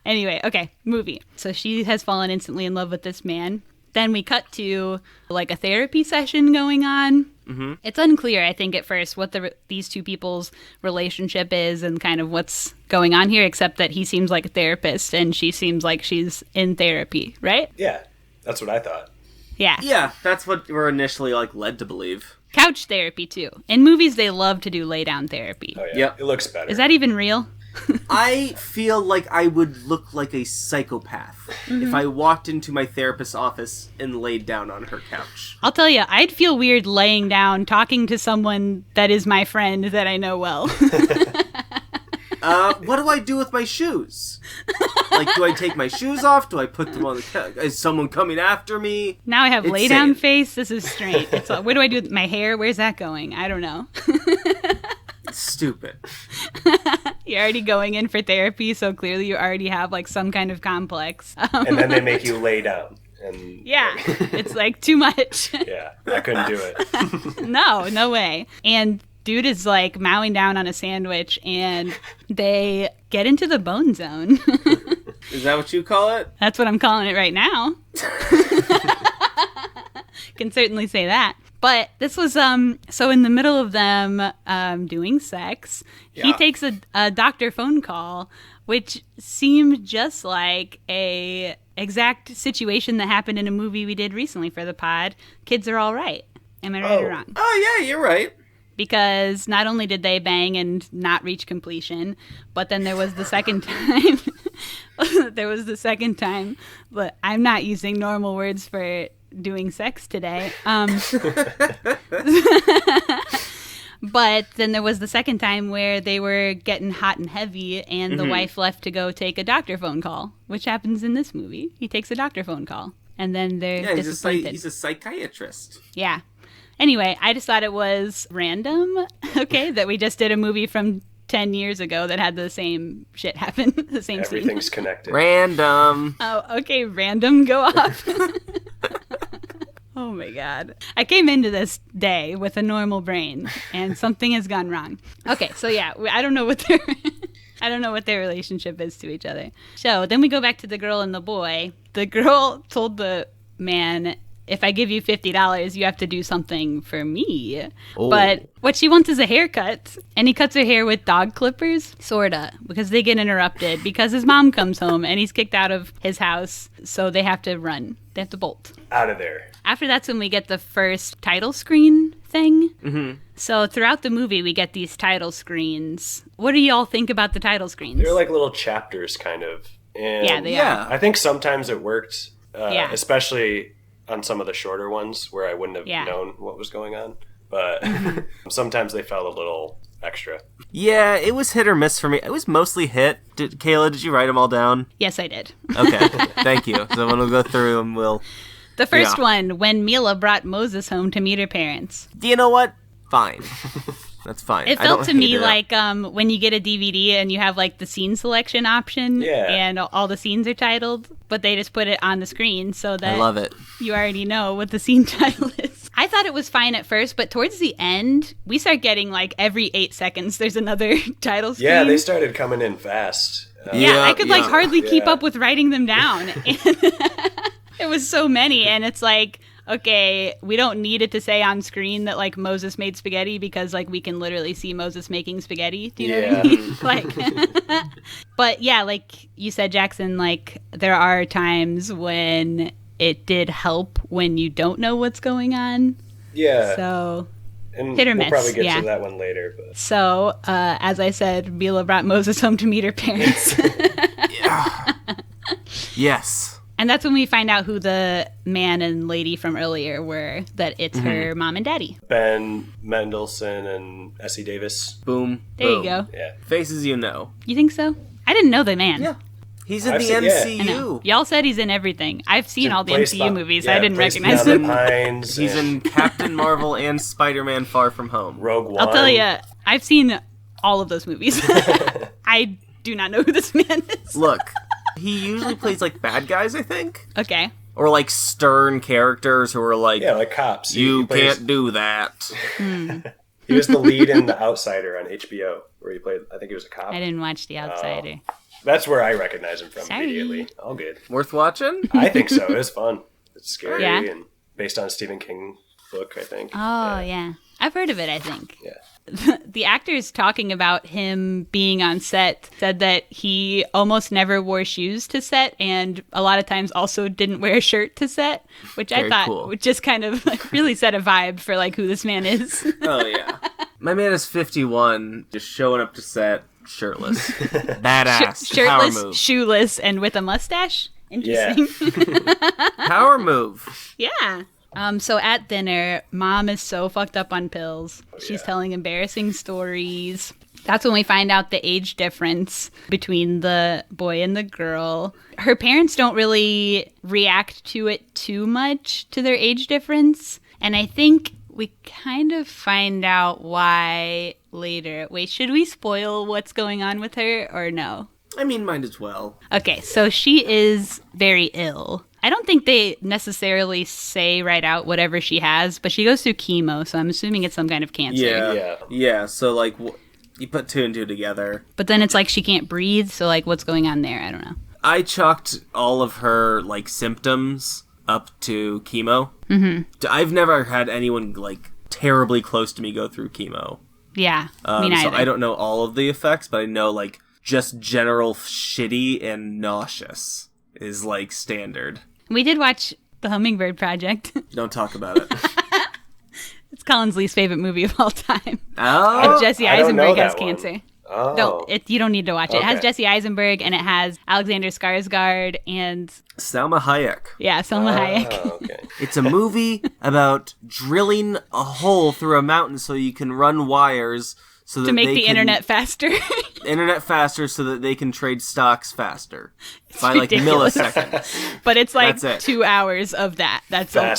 Anyway, okay, movie. So she has fallen instantly in love with this man. Then we cut to like a therapy session going on. Mm-hmm. It's unclear, I think, at first what these two people's relationship is and kind of what's going on here, except that he seems like a therapist and she seems like she's in therapy, right? Yeah, that's what I thought. Yeah. Yeah, that's what we're initially like led to believe. Couch therapy, too. In movies, they love to do lay-down therapy. Oh, yeah. Yep. It looks better. Is that even real? I feel like I would look like a psychopath if I walked into my therapist's office and laid down on her couch. I'll tell you, I'd feel weird laying down, talking to someone that is my friend that I know well. What do I do with my shoes? Like, do I take my shoes off? Do I put them on the couch? Is someone coming after me? Now I have lay-down face. This is strange. What do I do with my hair? Where's that going? I don't know. Stupid. You're already going in for therapy, so clearly you already have like some kind of complex. And then they make you lay down. And Yeah, it's like too much. Yeah, I couldn't do it. No way. And dude is like mowing down on a sandwich, and they get into the bone zone. Is that what you call it? That's what I'm calling it right now. Can certainly say that. But this was, so in the middle of them doing sex, he takes a doctor phone call, which seemed just like a exact situation that happened in a movie we did recently for the pod, Kids Are All Right. Am I right or wrong? Oh, yeah, you're right. Because not only did they bang and not reach completion, but then there was the second time. But I'm not using normal words for doing sex today. But then there was the second time where they were getting hot and heavy, and the wife left to go take a doctor phone call, which happens in this movie. He takes a doctor phone call, and then they're disappointed. He's a psychiatrist. Yeah. Anyway, I just thought it was random, okay, that we just did a movie from 10 years ago that had the same shit happen, the same scene. Everything's connected. Random. Oh, okay, random, go off. Oh my God. I came into this day with a normal brain, and something has gone wrong. Okay, so yeah, I don't know what their relationship is to each other. So then we go back to the girl and the boy. The girl told the man, if I give you $50, you have to do something for me. Oh. But what she wants is a haircut. And he cuts her hair with dog clippers, sorta, because they get interrupted because his mom comes home and he's kicked out of his house. So they have to run. They have to bolt. Out of there. After that's when we get the first title screen thing. Mm-hmm. So throughout the movie, we get these title screens. What do y'all think about the title screens? They're like little chapters, kind of. And yeah, they are. I think sometimes it worked, especially on some of the shorter ones where I wouldn't have known what was going on. But sometimes they felt a little extra. Yeah, it was hit or miss for me. It was mostly hit. Kayla, did you write them all down? Yes, I did. Okay, thank you. So when we'll go through them, we'll... The first one, when Mila brought Moses home to meet her parents. Do you know what? Fine. That's fine. It felt to me like when you get a DVD and you have like the scene selection option and all the scenes are titled, but they just put it on the screen so that I love it. You already know what the scene title is. I thought it was fine at first, but towards the end, we start getting like every 8 seconds there's another title screen. Yeah, they started coming in fast. I could like hardly keep up with writing them down. It was so many, and it's like, okay, we don't need it to say on screen that like Moses made spaghetti because like we can literally see Moses making spaghetti. Do you know what I mean? Like, but yeah, like you said, Jackson, like there are times when it did help when you don't know what's going on. Yeah. So and hit or miss. We'll probably get to that one later. But. So as I said, Mila brought Moses home to meet her parents. Yeah. Yes. And that's when we find out who the man and lady from earlier were, that it's her mom and daddy. Ben Mendelsohn and Essie Davis. Boom. There you go. Yeah. Faces you know. You think so? I didn't know the man. Yeah. He's in the MCU. I know. Y'all said he's in everything. I've seen all the MCU movies. Yeah, I didn't recognize him. He's in Captain Marvel and Spider-Man Far From Home. Rogue One. I'll tell you, I've seen all of those movies. I do not know who this man is. Look. He usually plays, like, bad guys, I think. Okay. Or, like, stern characters who are like... Yeah, like cops. You can't do that. He was the lead in The Outsider on HBO, where he played... I think he was a cop. I didn't watch The Outsider. That's where I recognize him from immediately. All good. Worth watching? I think so. It was fun. It's scary and based on a Stephen King book, I think. Oh, yeah. I've heard of it, I think. Yeah. The actors talking about him being on set said that he almost never wore shoes to set and a lot of times also didn't wear a shirt to set, which I thought would just kind of like really set a vibe for like who this man is. Oh, yeah. My man is 51, just showing up to set shirtless. Badass. Shirtless, power move. Shoeless, and with a mustache? Interesting. Yeah. Power move. Yeah. So at dinner, Mom is so fucked up on pills. She's telling embarrassing stories. That's when we find out the age difference between the boy and the girl. Her parents don't really react to it too much, to their age difference. And I think we kind of find out why later. Wait, should we spoil what's going on with her or no? I mean, might as well. Okay, so she is very ill. I don't think they necessarily say right out whatever she has, but she goes through chemo, so I'm assuming it's some kind of cancer. Yeah. So, like, you put 2 and 2 together. But then it's like she can't breathe, so, like, what's going on there? I don't know. I chalked all of her, like, symptoms up to chemo. Mm-hmm. I've never had anyone, like, terribly close to me go through chemo. Yeah, me neither. So I don't know all of the effects, but I know, like, just general shitty and nauseous is, like, standard. We did watch The Hummingbird Project. Don't talk about it. It's Colin's least favorite movie of all time. Oh, And Jesse Eisenberg has cancer. Oh. You don't need to watch it. It has Jesse Eisenberg, and it has Alexander Skarsgård and... Salma Hayek. Yeah, Salma Hayek. Oh, okay. It's a movie about drilling a hole through a mountain so you can run wires so that to make they the can... internet faster. Internet faster so that they can trade stocks faster. It's by, ridiculous. like, milliseconds. But it's like That's it. 2 hours of that. That's all.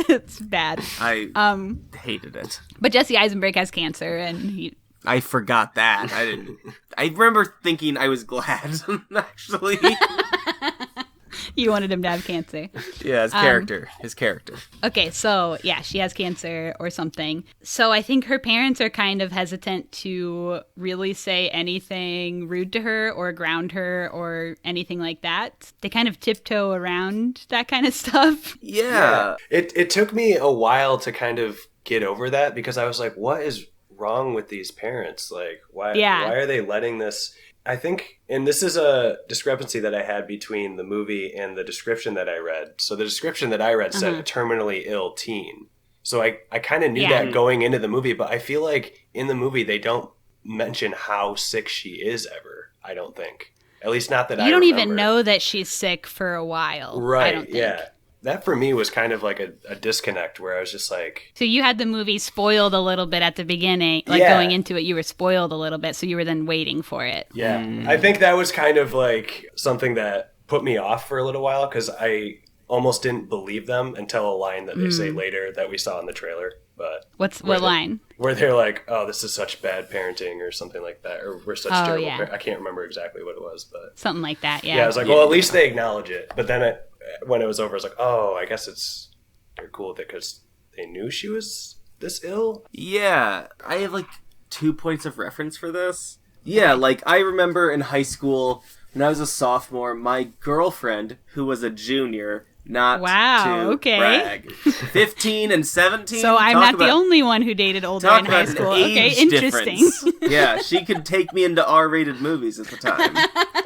It's bad. I hated it. But Jesse Eisenberg has cancer, and I forgot that. I didn't. I remember thinking I was glad, actually. You wanted him to have cancer. Yeah, his character. Okay, so, yeah, she has cancer or something. So I think her parents are kind of hesitant to really say anything rude to her or ground her or anything like that. They kind of tiptoe around that kind of stuff. Yeah. It took me a while to kind of get over that because I was like, what is wrong with these parents? Like, why are they letting this... I think, and this is a discrepancy that I had between the movie and the description that I read. So the description that I read said a terminally ill teen. So I kind of knew that going into the movie, but I feel like in the movie they don't mention how sick she is ever, I don't think. At least not that I remember. You don't even know that she's sick for a while. Right, I don't think. Yeah. That for me was kind of like a disconnect where I was just like... So you had the movie spoiled a little bit at the beginning. Like going into it, you were spoiled a little bit. So you were then waiting for it. Yeah. I think that was kind of like something that put me off for a little while because I almost didn't believe them until a line that they say later that we saw in the trailer. But what line? Where they're like, oh, this is such bad parenting or something like that. Or we're such terrible I can't remember exactly what it was. But something like that, yeah. Yeah, I was like, well, at least they acknowledge it. But then when it was over, I was like, oh, I guess they're cool with it because they knew she was this ill? Yeah, I have like 2 points of reference for this. Yeah, like I remember in high school when I was a sophomore, my girlfriend, who was a junior, not to brag, 15 and 17. So I'm not the only one who dated older in high school. Okay, interesting. Yeah, she could take me into R-rated movies at the time.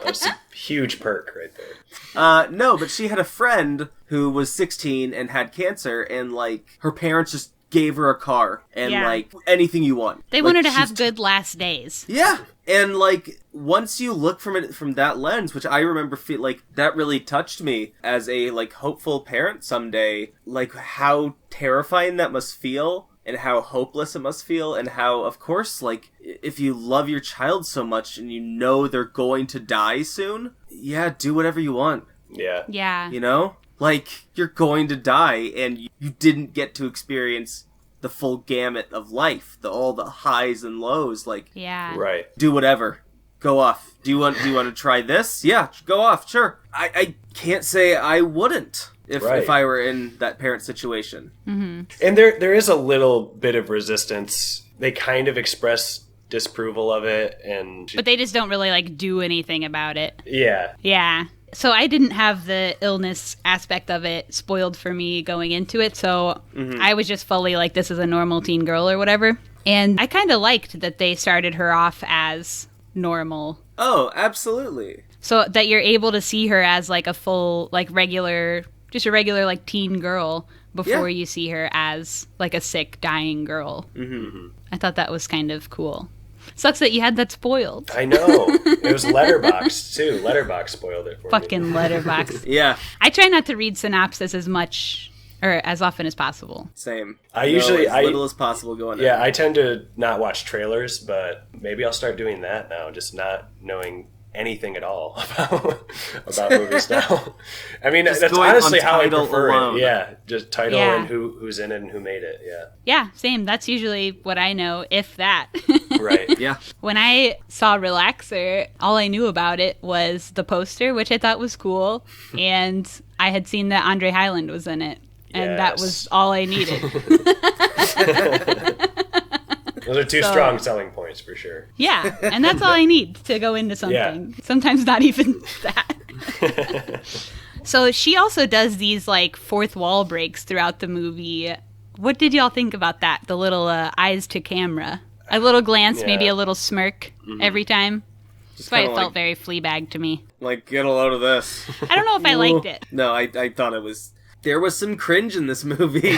That's a huge perk right there. No, but she had a friend who was 16 and had cancer, and like her parents just gave her a car and like anything you want. They want her to have good last days. Yeah. And like once you look from it from that lens, which I remember feel like that really touched me as a like hopeful parent someday, like how terrifying that must feel and how hopeless it must feel and how of course like if you love your child so much and you know they're going to die soon, do whatever you want. Yeah. Yeah. You know? Like, you're going to die, and you didn't get to experience the full gamut of life, all the highs and lows. Like, right. Do whatever. Go off. Do you want to try this? Yeah, go off. Sure. I can't say I wouldn't if I were in that parent situation. Mm-hmm. And there is a little bit of resistance. They kind of express disapproval of it, but they just don't really like do anything about it. Yeah. Yeah. So I didn't have the illness aspect of it spoiled for me going into it, so I was just fully like, this is a normal teen girl or whatever. And I kind of liked that they started her off as normal. Oh, absolutely. So that you're able to see her as like a full, like regular like teen girl before you see her as like a sick, dying girl. Mm-hmm. I thought that was kind of cool. Sucks that you had that spoiled. I know. It was Letterboxd, too. Letterboxd spoiled it for me. Fucking Letterboxd. Yeah. I try not to read synopsis as much, or as often as possible. Same. As little as possible going in. I tend to not watch trailers, but maybe I'll start doing that now, just not knowing anything at all about movies now. I mean, Just that's going honestly on how I title prefer alone. it. Yeah, just title Yeah. and who's in it and who made it. Yeah. Yeah, same. That's usually what I know, if that. Right. Yeah. When I saw Relaxer, all I knew about it was the poster, which I thought was cool, and I had seen that Andre Hyland was in it, and that was all I needed. Those are two strong selling points for sure. Yeah, and that's all I need to go into something. Sometimes not even that. So she also does these like fourth wall breaks throughout the movie. What did y'all think about that? The little eyes to camera. A little glance, maybe a little smirk every time. That's why it felt very Fleabag to me. Like, get a load of this. I don't know if I liked it. No, I thought it was... There was some cringe in this movie.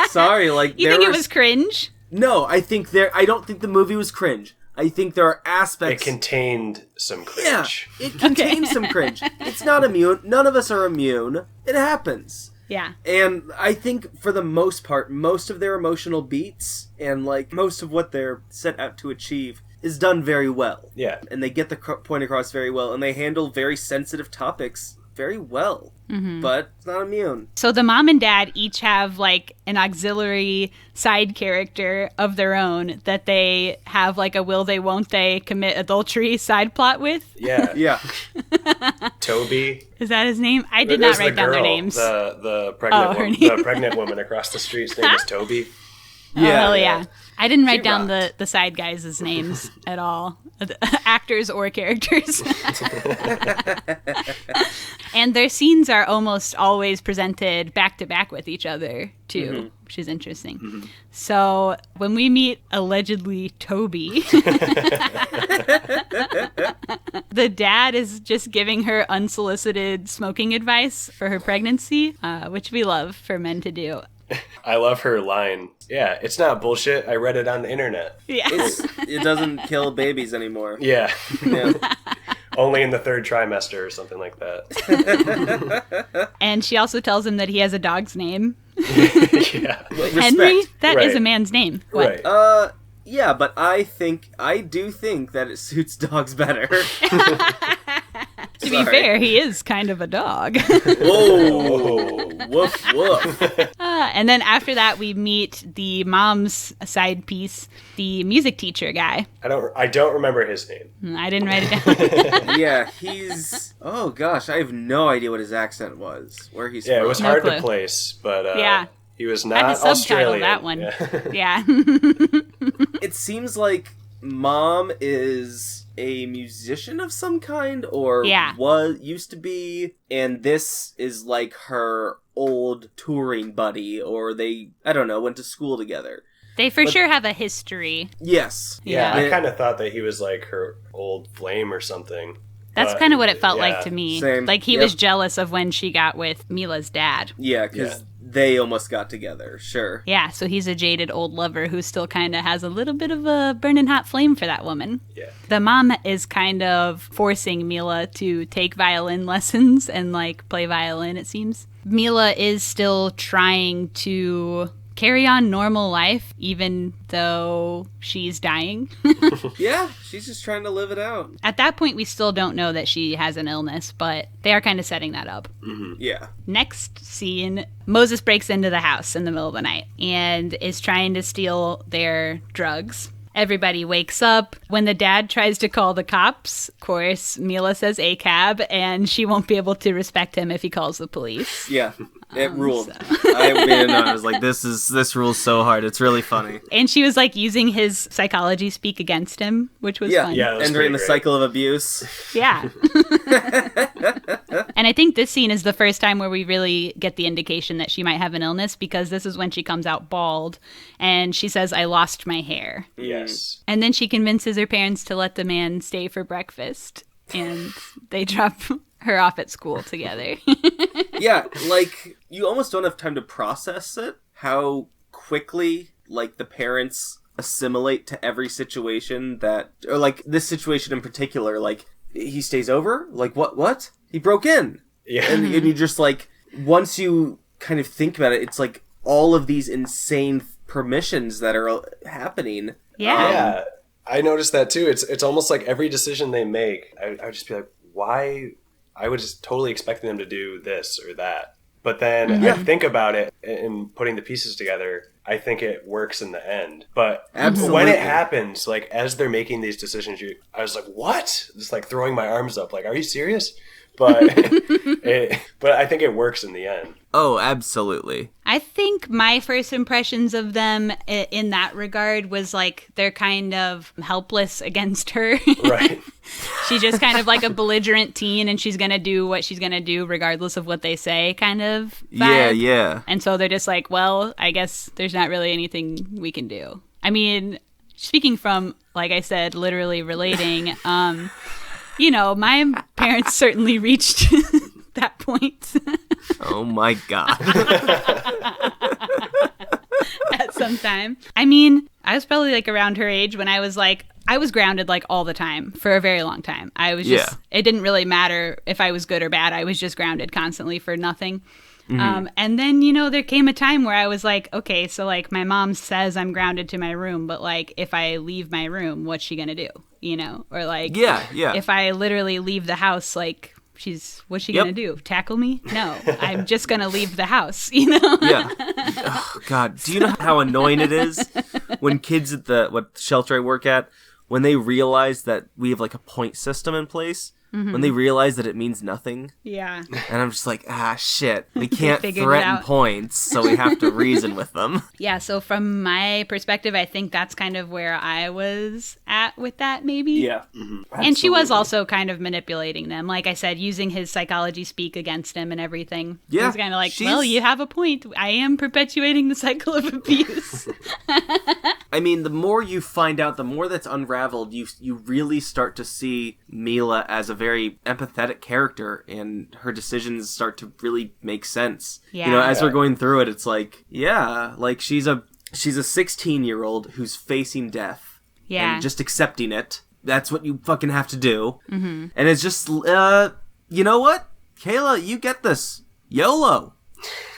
Sorry, like... You think it was cringe? No, I don't think the movie was cringe. I think there are aspects... It contained some cringe. Yeah, it contains some cringe. It's not immune. None of us are immune. It happens. Yeah. And I think, for the most part, most of their emotional beats and, like, most of what they're set out to achieve is done very well. Yeah. And they get the point across very well, and they handle very sensitive topics very well. Mm-hmm. But it's not immune. So the mom and dad each have, like, an auxiliary side character of their own that they have, like, a will they, won't they commit adultery side plot with. Yeah. Yeah. Toby. Is that his name? I did not write down their names. The pregnant woman across the street's name is Toby. Oh, hell yeah. I didn't write down the side guys' names at all. Actors or characters. And their scenes are almost always presented back to back with each other, too, which is interesting. Mm-hmm. So when we meet allegedly Toby, the dad is just giving her unsolicited smoking advice for her pregnancy, which we love for men to do. I love her line. Yeah, it's not bullshit. I read it on the internet. Yeah. It doesn't kill babies anymore. Yeah. Yeah. Only in the third trimester or something like that. And she also tells him that he has a dog's name. Yeah. Henry? That is Right. a man's name. What? Right. Yeah, but I do think that it suits dogs better. To be fair, he is kind of a dog. Whoa. Woof, woof. And then after that, we meet the mom's side piece, the music teacher guy. I don't remember his name. I didn't write it down. Yeah, he's... Oh, gosh, I have no idea what his accent was. Where he's from. Yeah, it was No hard clue. to place, but Yeah. he was I not had to subtitle Australian. that one. Yeah. Yeah. It seems like Mom is a musician of some kind, or used to be, and this is like her old touring buddy, or they, I don't know, went to school together. They for sure have a history. Yes. Yeah, Yeah. I kind of thought that he was like her old flame or something. That's kind of what it felt like to me. Same. Like he was jealous of when she got with Mila's dad. Yeah, because they almost got together, sure. Yeah, so he's a jaded old lover who still kind of has a little bit of a burning hot flame for that woman. Yeah. The mom is kind of forcing Mila to take violin lessons and, like, play violin, it seems. Mila is still trying to carry on normal life, even though she's dying. Yeah, she's just trying to live it out. At that point, we still don't know that she has an illness, but they are kind of setting that up. Mm-hmm. Yeah. Next scene, Moses breaks into the house in the middle of the night and is trying to steal their drugs. Everybody wakes up. When the dad tries to call the cops, of course, Mila says a cab, and she won't be able to respect him if he calls the police. Yeah, it ruled. I mean, I was like, this rules so hard. It's really funny. And she was like using his psychology speak against him, which was fun. Yeah, entering the cycle of abuse. Yeah. And I think this scene is the first time where we really get the indication that she might have an illness, because this is when she comes out bald and she says, "I lost my hair." Yes. And then she convinces her parents to let the man stay for breakfast, and they drop her off at school together. Yeah, like, you almost don't have time to process it, how quickly, like, the parents assimilate to every situation that, or, like, this situation in particular, like, he stays over? Like, what? He broke in! Yeah. And you just, like, once you kind of think about it, it's like all of these insane permissions that are happening. Yeah. Yeah. I noticed that too. It's almost like every decision they make, I would just be like, why? I was just totally expecting them to do this or that. But then I think about it and putting the pieces together, I think it works in the end. But when it happens, like as they're making these decisions, I was like, what? Just like throwing my arms up, like, are you serious? But but I think it works in the end. Oh, absolutely. I think my first impressions of them in that regard was like they're kind of helpless against her. Right. She's just kind of like a belligerent teen, and she's going to do what she's going to do regardless of what they say, kind of vibe. Yeah. And so they're just like, well, I guess there's not really anything we can do. I mean, speaking from, like I said, literally relating, you know, my parents certainly reached that point. Oh my God. At some time. I mean, I was probably like around her age when I was grounded like all the time for a very long time. I was just, it didn't really matter if I was good or bad. I was just grounded constantly for nothing. And then, you know, there came a time where I was like, okay, so like my mom says I'm grounded to my room, but like if I leave my room, what's she going to do? You know, or like, if I literally leave the house, like what's she going to do? Tackle me? No, I'm just going to leave the house, you know? Yeah. Oh, God. Do you know how annoying it is when kids at what shelter I work at, when they realize that we have like a point system in place, when they realize that it means nothing. Yeah. And I'm just like, shit. We can't threaten points, so we have to reason with them. Yeah, so from my perspective, I think that's kind of where I was at with that, maybe. Yeah. And she was also kind of manipulating them. Like I said, using his psychology speak against him and everything. Yeah. He was kind of like, well, you have a point. I am perpetuating the cycle of abuse. I mean, the more you find out, the more that's unraveled, you really start to see Mila as a very empathetic character, and her decisions start to really make sense. Yeah. You know, as we're going through it, it's like, like she's a 16-year-old who's facing death. Yeah. And just accepting it. That's what you fucking have to do. Mm-hmm. And it's just, you know what? Kayla, you get this. YOLO.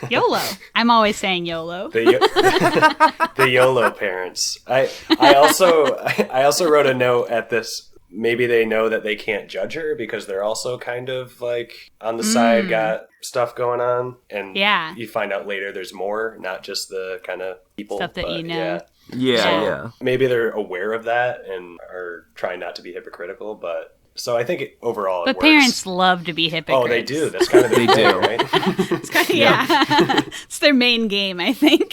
YOLO. I'm always saying YOLO. The YOLO parents. I also wrote a note at this. Maybe they know that they can't judge her because they're also kind of like on the side got stuff going on. And you find out later there's more, not just the kind of people. Stuff that you know. Yeah. Maybe they're aware of that and are trying not to be hypocritical, but so I think overall it works. But parents love to be hypocrites. Oh, they do. That's kind of their thing, right? It's kind of, it's their main game, I think.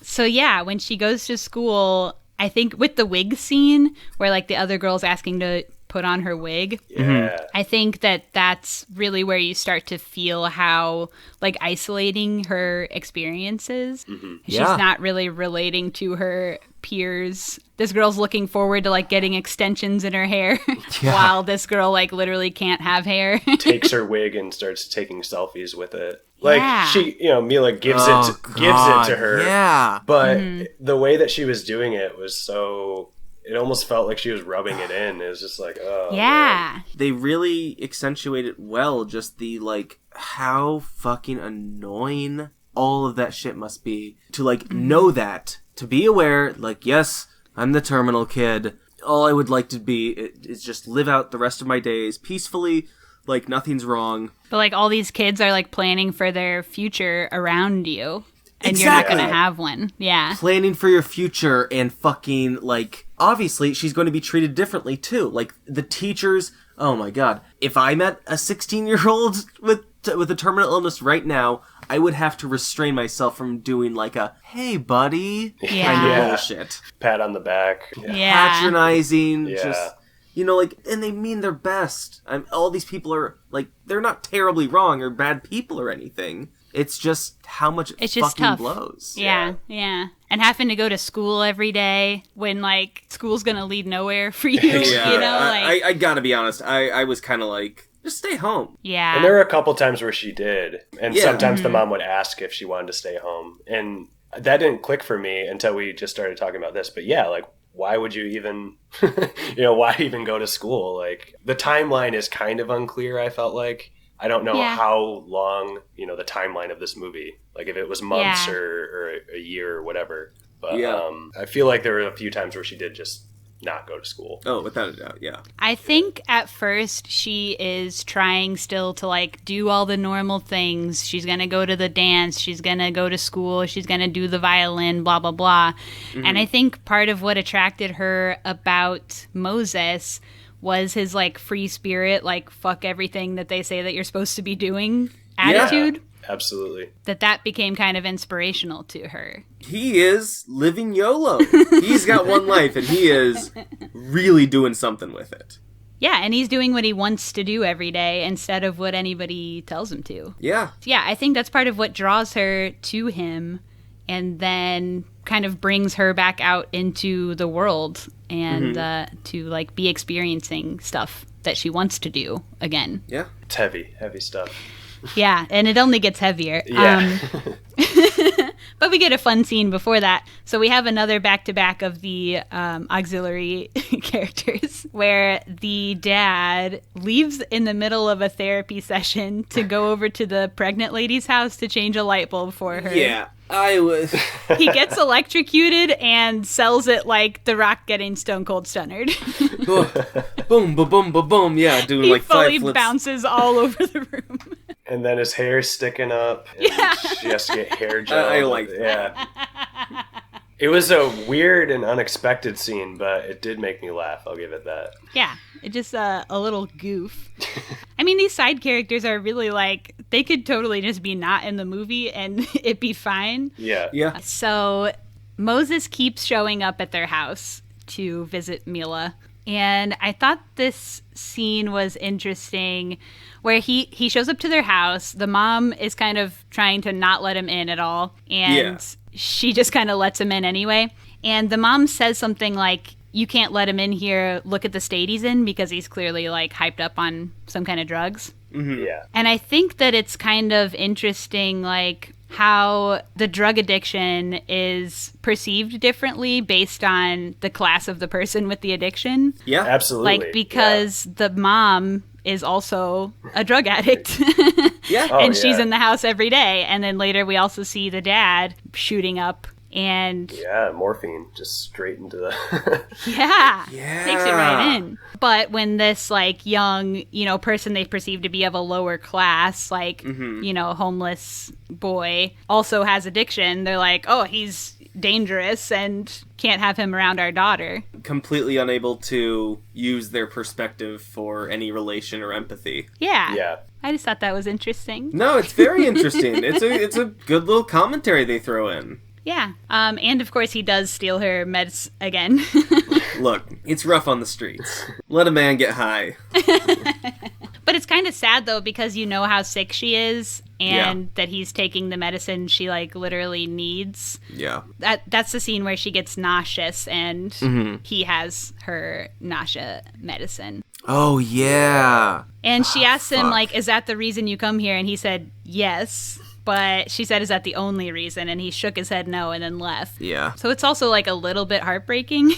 So yeah, when she goes to school, I think with the wig scene where like the other girl's asking to put on her wig. Yeah. I think that's really where you start to feel how like isolating her experience is. Mm-hmm. She's not really relating to her peers. This girl's looking forward to like getting extensions in her hair while this girl like literally can't have hair. Takes her wig and starts taking selfies with it. Like she, you know, Mila gives it to her. Yeah. But the way that she was doing it was so, it almost felt like she was rubbing it in. It was just like, oh. Yeah. Man. They really accentuate it well, just the like how fucking annoying all of that shit must be to like know that, to be aware, like, yes, I'm the terminal kid. All I would like to be is just live out the rest of my days peacefully, like nothing's wrong. But like all these kids are like planning for their future around you. And you're not going to have one. Yeah. Planning for your future and fucking, like, obviously she's going to be treated differently too. Like, the teachers, oh my God. If I met a 16-year-old with a terminal illness right now, I would have to restrain myself from doing like a, hey buddy, kind of bullshit. Pat on the back. Yeah. Patronizing, just... You know, like, and they mean their best. All these people are, like, they're not terribly wrong or bad people or anything. It's just how much it fucking tough. blows. Yeah. And having to go to school every day when, like, school's gonna lead nowhere for you, you know? Like, I gotta be honest, I was kind of like, just stay home. Yeah. And there were a couple times where she did. And sometimes the mom would ask if she wanted to stay home. And that didn't click for me until we just started talking about this. But yeah, like, why would you even, why even go to school? Like, the timeline is kind of unclear, I felt like. I don't know how long, the timeline of this movie, like if it was months or a year or whatever. But I feel like there were a few times where she did just not go to school. Oh, without a doubt, yeah. I think at first she is trying still to like do all the normal things. She's going to go to the dance, she's going to go to school, she's going to do the violin, blah, blah, blah. Mm-hmm. And I think part of what attracted her about Moses was his like free spirit, like fuck everything that they say that you're supposed to be doing attitude. Yeah. Absolutely. That became kind of inspirational to her. He is living YOLO. He's got one life, and he is really doing something with it. Yeah, and he's doing what he wants to do every day instead of what anybody tells him to. Yeah. Yeah, I think that's part of what draws her to him and then kind of brings her back out into the world and to like be experiencing stuff that she wants to do again. Yeah. It's heavy stuff. Yeah, and it only gets heavier. Yeah. But we get a fun scene before that. So we have another back-to-back of the auxiliary characters where the dad leaves in the middle of a therapy session to go over to the pregnant lady's house to change a light bulb for her. Yeah, I was... He gets electrocuted and sells it like The Rock getting Stone Cold Stunnered. Boom, ba boom, ba boom. Yeah, doing he like 5 fully flips. bounces all over the room. And then his hair's sticking up. And she has to get hair gel. I like that. Yeah. It was a weird and unexpected scene, but it did make me laugh. I'll give it that. Yeah, it just a little goof. I mean, these side characters are really like, they could totally just be not in the movie and it'd be fine. Yeah. Yeah. So Moses keeps showing up at their house to visit Mila. And I thought this scene was interesting where he shows up to their house. The mom is kind of trying to not let him in at all. And she just kind of lets him in anyway. And the mom says something like, you can't let him in here. Look at the state he's in, because he's clearly like hyped up on some kind of drugs. Mm-hmm. Yeah. And I think that it's kind of interesting, like, how the drug addiction is perceived differently based on the class of the person with the addiction. Yeah, absolutely. Like, because the mom is also a drug addict. Yeah. And she's in the house every day. And then later we also see the dad shooting up and... Yeah, morphine just straight into the... Yeah. Takes it right in. But when this, like, young, person they perceive to be of a lower class, like, homeless boy, also has addiction, they're like, oh, he's dangerous and can't have him around our daughter. Completely unable to use their perspective for any relation or empathy. Yeah. Yeah. I just thought that was interesting. No, it's very interesting. It's a good little commentary they throw in. Yeah. And of course he does steal her meds again. Look, it's rough on the streets. Let a man get high. But it's kind of sad though, because you know how sick she is and that he's taking the medicine she like literally needs. Yeah. That's the scene where she gets nauseous and he has her nausea medicine. Oh yeah. And she asks him like, is that the reason you come here? And he said, yes. But she said, is that the only reason? And he shook his head no and then left. Yeah. So it's also like a little bit heartbreaking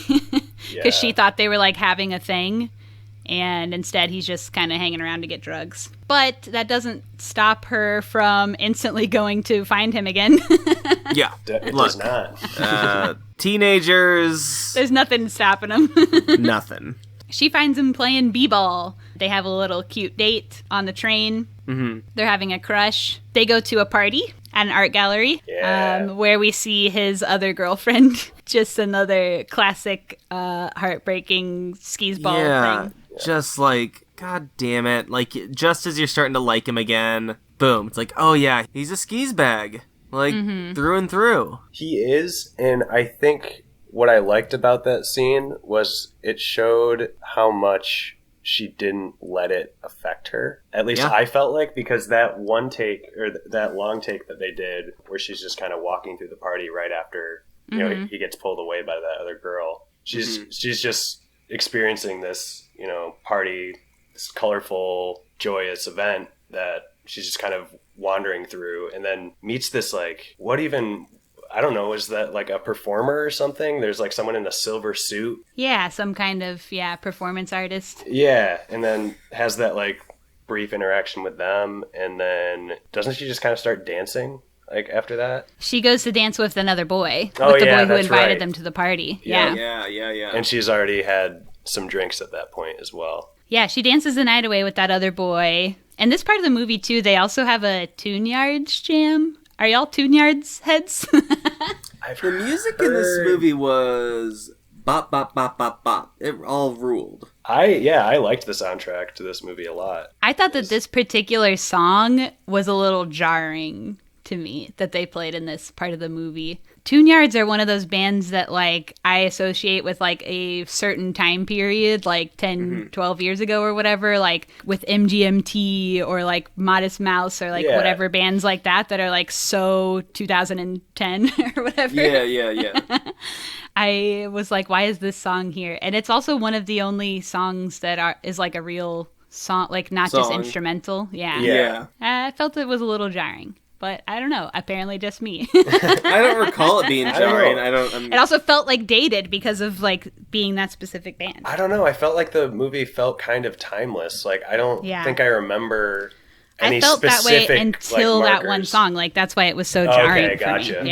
because she thought they were like having a thing. And instead he's just kind of hanging around to get drugs. But that doesn't stop her from instantly going to find him again. Yeah. It Look, does not. Teenagers. There's nothing stopping him. Nothing. She finds him playing b-ball. They have a little cute date on the train. Mm-hmm. They're having a crush. They go to a party at an art gallery where we see his other girlfriend. Just another classic heartbreaking skis ball thing. Just like, god damn it. Like, just as you're starting to like him again, boom. It's like, oh yeah, he's a skis bag. Like, through and through. He is, and I think... what I liked about that scene was it showed how much she didn't let it affect her. At least I felt like, because that one take, or that long take that they did, where she's just kind of walking through the party right after he gets pulled away by that other girl. She's just experiencing this, party, this colorful, joyous event that she's just kind of wandering through, and then meets this like, I don't know, is that like a performer or something? There's like someone in a silver suit. Yeah, some kind of, performance artist. Yeah, and then has that like brief interaction with them, and then doesn't she just kind of start dancing like after that? She goes to dance with another boy. Oh, with the yeah, boy who that's invited right. them to the party. Yeah. Yeah. And she's already had some drinks at that point as well. Yeah, she dances the night away with that other boy. And this part of the movie, too, they also have a Tune Yards jam. Are y'all Tune Yards heads? The music in this movie was bop, bop, bop, bop, bop. It all ruled. I liked the soundtrack to this movie a lot. I thought that this particular song was a little jarring to me that they played in this part of the movie. Tune Yards are one of those bands that, like, I associate with, like, a certain time period, like 10, 12 years ago or whatever, like with MGMT or, like, Modest Mouse or, like, whatever bands like that are, like, so 2010 or whatever. Yeah. I was like, why is this song here? And it's also one of the only songs that is, like, a real song, like, not just instrumental. Yeah. I felt it was a little jarring. But I don't know. Apparently, just me. I don't recall it being jarring. It also felt like dated because of like being that specific band. I don't know. I felt like the movie felt kind of timeless. Like I don't think I remember any I felt specific, that way until like, that one song. Like that's why it was so jarring. Okay, gotcha. For me.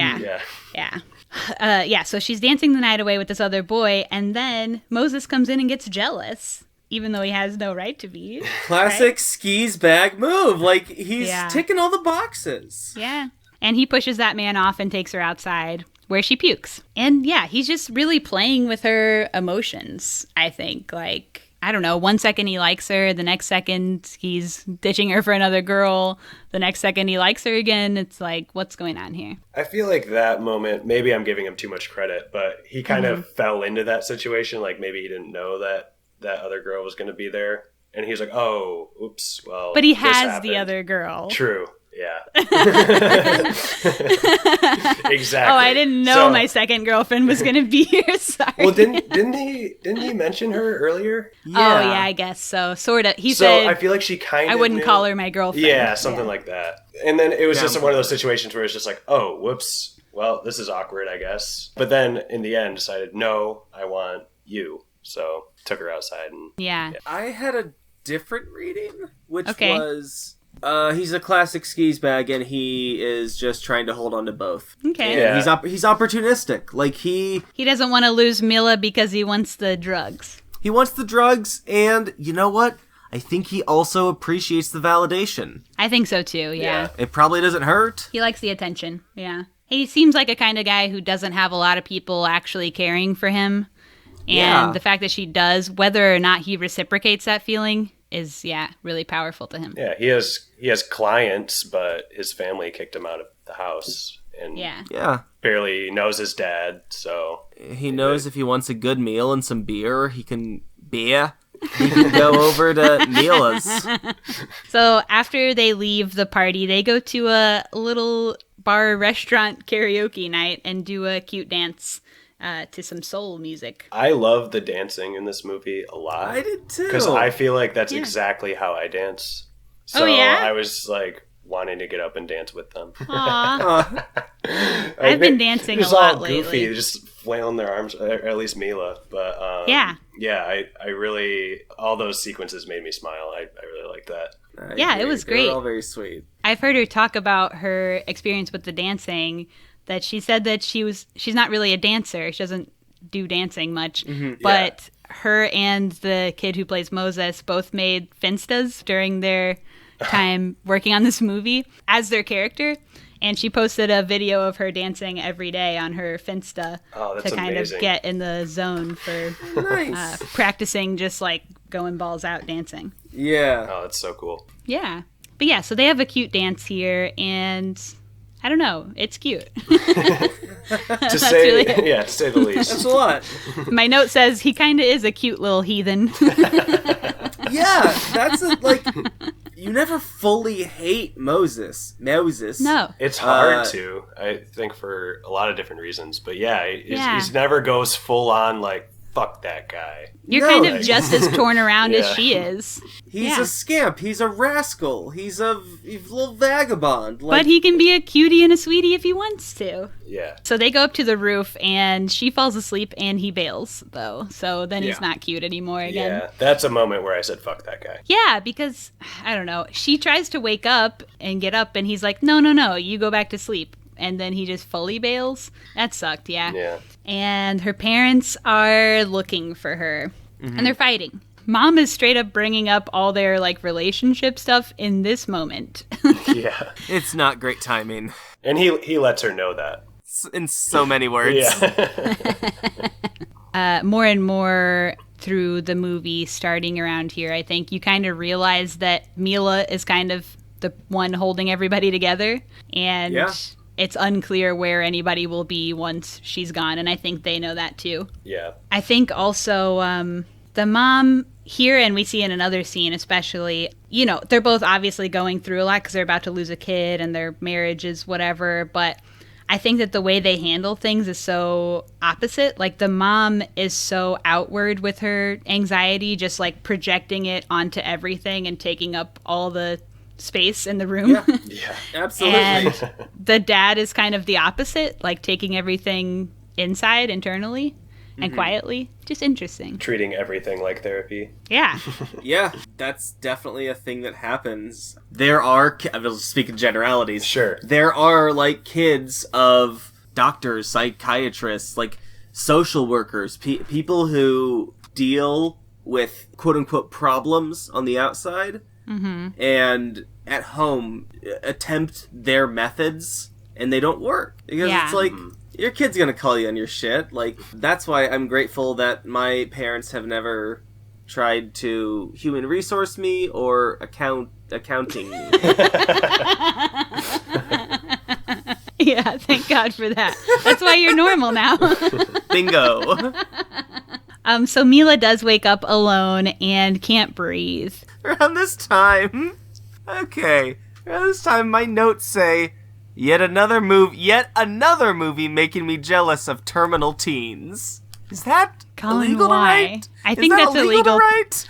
Yeah. So she's dancing the night away with this other boy, and then Moses comes in and gets jealous. Even though he has no right to be. Classic skis bag move. Like, he's ticking all the boxes. Yeah. And he pushes that man off and takes her outside where she pukes. And yeah, he's just really playing with her emotions, I think. Like, I don't know, 1 second he likes her, the next second he's ditching her for another girl, the next second he likes her again. It's like, what's going on here? I feel like that moment, maybe I'm giving him too much credit, but he kind of fell into that situation. Like, maybe he didn't know that other girl was going to be there, and he's like, oh, oops, well, but he has the other girl. True. Yeah. Exactly. Oh, I didn't know my second girlfriend was going to be here. Sorry. Well, didn't he mention her earlier? Yeah. Oh, yeah, I guess so. Sort of. He said, I feel like she kind of I wouldn't knew. call her my girlfriend. Yeah, something like that. And then it was just one of those situations where it's just like, oh, whoops, well, this is awkward, I guess. But then in the end decided, no, I want you. So took her outside. And yeah. I had a different reading, which was he's a classic skis bag, and he is just trying to hold on to both. Okay. Yeah. He's opportunistic. Like he doesn't want to lose Mila because he wants the drugs. He wants the drugs, and you know what? I think he also appreciates the validation. I think so too. Yeah. It probably doesn't hurt. He likes the attention. Yeah. He seems like a kind of guy who doesn't have a lot of people actually caring for him. And the fact that she does, whether or not he reciprocates that feeling, is really powerful to him. Yeah, he has clients, but his family kicked him out of the house, and barely knows his dad. So he knows if he wants a good meal and some beer, he can go over to Mila's. So after they leave the party, they go to a little bar restaurant karaoke night and do a cute dance. To some soul music. I love the dancing in this movie a lot. I did too. Because I feel like that's exactly how I dance. So I was like wanting to get up and dance with them. Aww. I've been dancing a lot lately. Goofy, just flailing their arms, or at least Mila. But I really, all those sequences made me smile. I really like that. It was great. They were all very sweet. I've heard her talk about her experience with the dancing. That she said that she's not really a dancer. She doesn't do dancing much. But her and the kid who plays Moses both made finstas during their time working on this movie as their character. And she posted a video of her dancing every day on her Finsta to kind of get in the zone for practicing just like going balls out dancing. Yeah. Oh, that's so cool. Yeah. But so they have a cute dance here, and I don't know. It's cute. to say the least. That's a lot. My note says he kind of is a cute little heathen. That's you never fully hate Moses. No. It's hard to, I think, for a lot of different reasons. But he never goes full on like fuck that guy. You're kind of just as torn around as she is. He's a scamp. He's a rascal. He's a little vagabond. But he can be a cutie and a sweetie if he wants to. Yeah. So they go up to the roof, and she falls asleep, and he bails, though. So then he's not cute anymore again. Yeah, that's a moment where I said, fuck that guy. Yeah, because, I don't know, she tries to wake up and get up, and he's like, no, you go back to sleep. And then he just fully bails. That sucked, yeah. And her parents are looking for her, and they're fighting. Mom is straight up bringing up all their, like, relationship stuff in this moment. Yeah. It's not great timing. And he lets her know that. In so many words. Yeah. More and more through the movie, starting around here, I think you kind of realize that Mila is kind of the one holding everybody together. And it's unclear where anybody will be once she's gone. And I think they know that, too. Yeah. I think also the mom here, and we see in another scene especially, you know, they're both obviously going through a lot because they're about to lose a kid and their marriage is whatever, but I think that the way they handle things is so opposite. Like, the mom is so outward with her anxiety, just like projecting it onto everything and taking up all the space in the room. Yeah, absolutely. And the dad is kind of the opposite, like taking everything inside internally and quietly. Just interesting. Treating everything like therapy. Yeah. Yeah, that's definitely a thing that happens. There are, I will speak in generalities. Sure. There are, like, kids of doctors, psychiatrists, like, social workers, people who deal with quote-unquote problems on the outside and at home attempt their methods and they don't work. Because it's like, your kid's gonna call you on your shit. Like, that's why I'm grateful that my parents have never tried to human resource me or accounting me. Yeah, thank God for that. That's why you're normal now. Bingo. So Mila does wake up alone and can't breathe. Around this time, my notes say, yet another movie making me jealous of terminal teens. Is that Colin, illegal why? to write? I think that's illegal.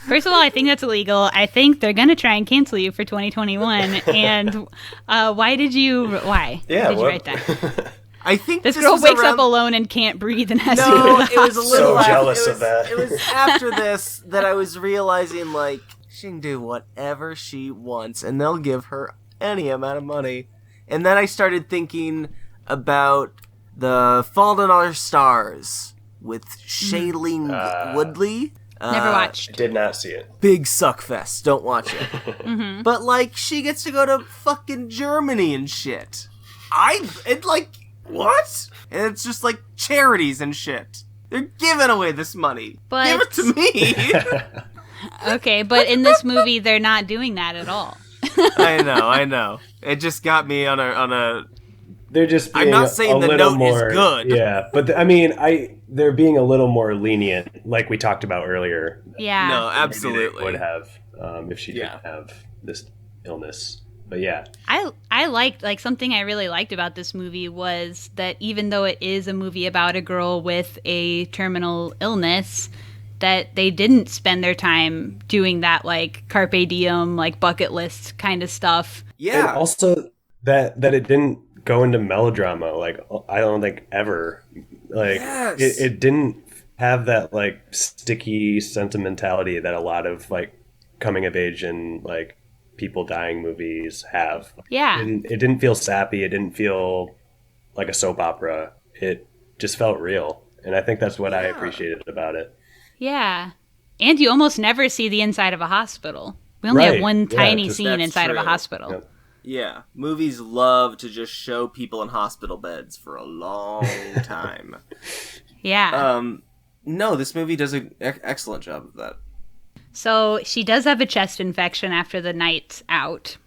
First of all, I think that's illegal. I think they're going to try and cancel you for 2021. And why did you write that? I think this girl wakes up alone and can't breathe and has to go to the it was a little so jealous of that. It was after this that I was realizing, like, she can do whatever she wants, and they'll give her any amount of money. And then I started thinking about The Fault in Our Stars with Shailene Woodley. Never watched. Did not see it. Big suckfest. Don't watch it. But, like, she gets to go to fucking Germany and shit. What? And it's just, like, charities and shit. They're giving away this money. But... Give it to me. Okay, but in this movie, they're not doing that at all. I know. It just got me on a... They're just being I'm not saying the note is good. Yeah, but they're being a little more lenient, like we talked about earlier. Yeah. No, absolutely. Would have if she didn't have this illness. But yeah. I liked, like, something I really liked about this movie was that even though it is a movie about a girl with a terminal illness, that they didn't spend their time doing that, like, carpe diem, like, bucket list kind of stuff. Yeah. And also that it didn't go into melodrama, like, I don't think ever. Like, it didn't have that, like, sticky sentimentality that a lot of, like, coming of age and, like, people dying movies have. Yeah. It didn't feel sappy. It didn't feel like a soap opera. It just felt real. And I think that's what I appreciated about it. Yeah. And you almost never see the inside of a hospital. We only have one tiny scene inside of a hospital. Yep. Yeah. Movies love to just show people in hospital beds for a long time. Yeah. No, this movie does an excellent job of that. So she does have a chest infection after the night's out.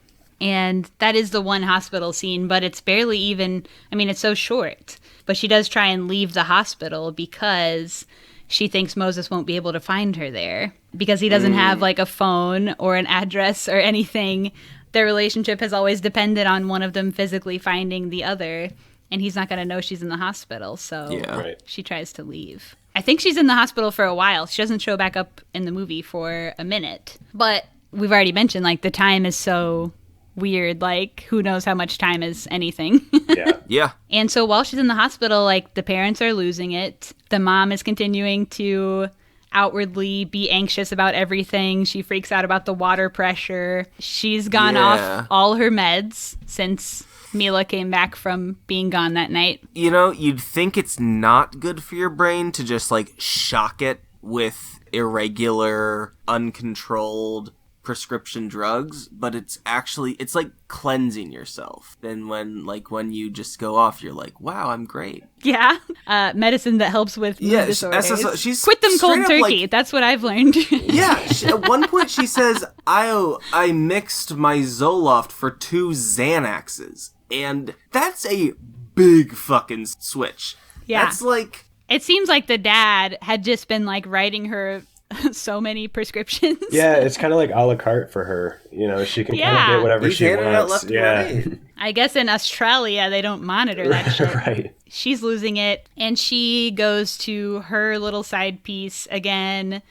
And that is the one hospital scene, but it's barely even, I mean, it's so short. But she does try and leave the hospital because she thinks Moses won't be able to find her there. Because he doesn't have, like, a phone or an address or anything. Their relationship has always depended on one of them physically finding the other. And he's not going to know she's in the hospital, so she tries to leave. I think she's in the hospital for a while. She doesn't show back up in the movie for a minute. But we've already mentioned, like, the time is so weird. Like, who knows how much time is anything. Yeah. And so while she's in the hospital, like, the parents are losing it. The mom is continuing to outwardly be anxious about everything. She freaks out about the water pressure. She's gone off all her meds since Mila came back from being gone that night. You know, you'd think it's not good for your brain to just, like, shock it with irregular, uncontrolled prescription drugs, but it's like cleansing yourself. Then when you just go off, you're like, wow, I'm great. Yeah. Medicine that helps with mood disorders. She's quit them cold turkey. Like, that's what I've learned. At one point she says, I mixed my Zoloft for 2 Xanaxes. And that's a big fucking switch. Yeah. That's like... It seems like the dad had just been, like, writing her so many prescriptions. Yeah, it's kind of like a la carte for her. You know, she can kind of get whatever she wants. Right. I guess in Australia, they don't monitor that shit. Right. She's losing it, and she goes to her little side piece again,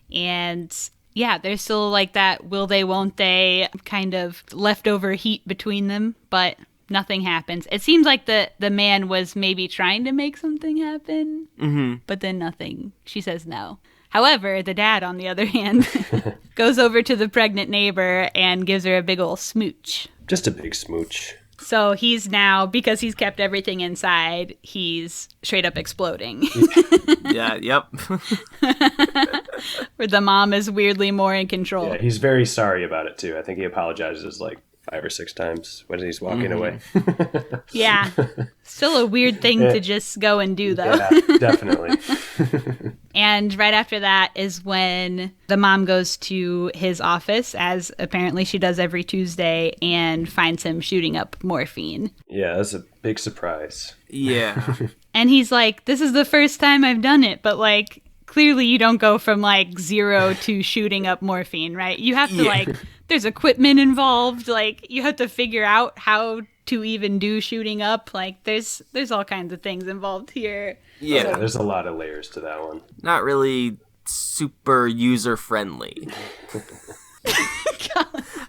and... yeah, there's still, like, that will they, won't they kind of leftover heat between them, but nothing happens. It seems like the man was maybe trying to make something happen, but then nothing. She says no. However, the dad, on the other hand, goes over to the pregnant neighbor and gives her a big ol' smooch. Just a big smooch. So he's now, because he's kept everything inside, he's straight up exploding. Yeah, yep. Where the mom is weirdly more in control. Yeah, he's very sorry about it, too. I think he apologizes, like, 5 or 6 times when he's walking away. Yeah. Still a weird thing to just go and do, though. Yeah, definitely. And right after that is when the mom goes to his office, as apparently she does every Tuesday, and finds him shooting up morphine. Yeah, that's a big surprise. Yeah. And he's like, this is the first time I've done it, but, like, clearly you don't go from, like, 0 to shooting up morphine, right? You have to, like, there's equipment involved. Like, you have to figure out how to even do shooting up. Like, there's all kinds of things involved here. Yeah, there's a lot of layers to that one. Not really super user-friendly.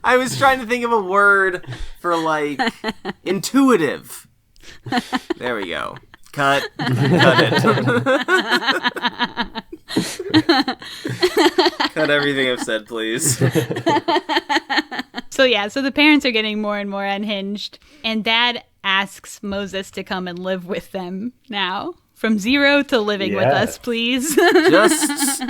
I was trying to think of a word for, like, intuitive. There we go. Cut it. Cut everything I've said, please. So the parents are getting more and more unhinged, and Dad asks Moses to come and live with them now. From 0 to living with us, please. Just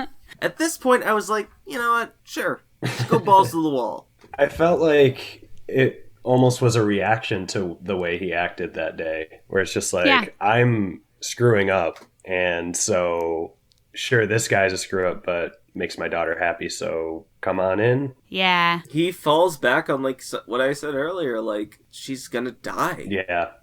at this point, I was like, you know what? Sure. Let's go balls to the wall. I felt like it almost was a reaction to the way he acted that day, where it's just like, I'm screwing up, and so sure, this guy's a screw up, but makes my daughter happy, so come on in. Yeah. He falls back on, like, what I said earlier, like, she's gonna die.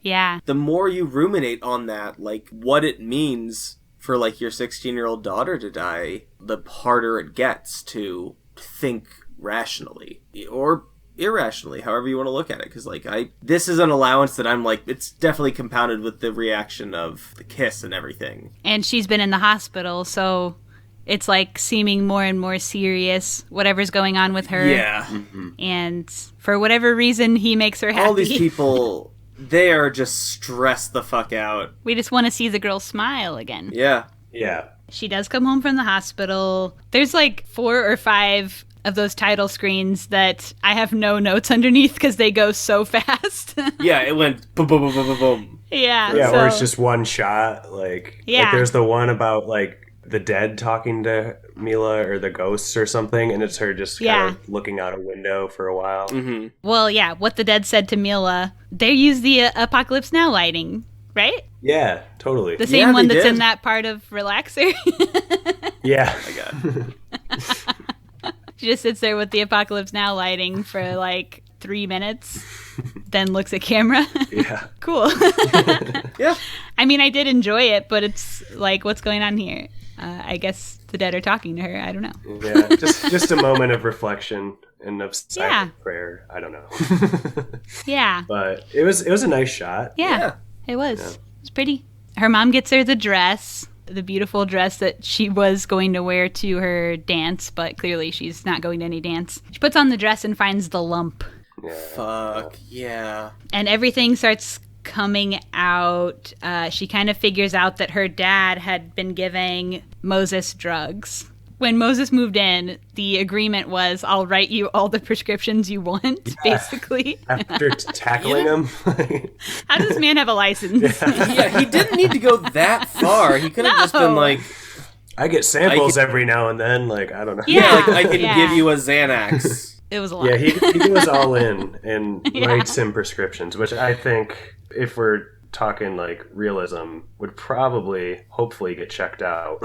Yeah. The more you ruminate on that, like, what it means for, like, your 16-year-old daughter to die, the harder it gets to think rationally. Or irrationally, however you want to look at it. Because, like, this is an allowance that I'm like, it's definitely compounded with the reaction of the kiss and everything. And she's been in the hospital, so it's, like, seeming more and more serious, whatever's going on with her. Yeah. Mm-hmm. And for whatever reason, he makes her happy. All these people, they are just stressed the fuck out. We just want to see the girl smile again. Yeah. Yeah. She does come home from the hospital. There's, like, 4 or 5 of those title screens that I have no notes underneath because they go so fast. Yeah, it went boom, boom, boom, boom, boom, boom. Yeah. Yeah, or it's just one shot. Like there's the one about, like, the dead talking to Mila or the ghosts or something, and it's her just kind of looking out a window for a while. Mm-hmm. Well, yeah, what the dead said to Mila, they use the Apocalypse Now lighting, right? Yeah, totally. The same one that's in that part of Relaxer. Yeah. Oh my God. She just sits there with the Apocalypse Now lighting for, like, 3 minutes, then looks at camera. Yeah. Cool. Yeah. I mean, I did enjoy it, but it's like, what's going on here? I guess the dead are talking to her. I don't know. Yeah, just a moment of reflection and of silent prayer. I don't know. Yeah. But it was a nice shot. Yeah. It was. Yeah. It was pretty. Her mom gets her the dress. the beautiful dress that she was going to wear to her dance, but clearly she's not going to any dance. She puts on the dress and finds the lump. Yeah. Fuck, yeah. And everything starts coming out. She kind of figures out that her dad had been giving Moses drugs. When Moses moved in, the agreement was, I'll write you all the prescriptions you want, basically. After tackling him. How does this man have a license? Yeah, he didn't need to go that far. He could have just been like... I get samples every now and then, like, I don't know. Yeah, like, I can give you a Xanax. It was a lot. Yeah, he goes all in and writes him prescriptions, which I think, if we're talking like realism, would probably hopefully get checked out.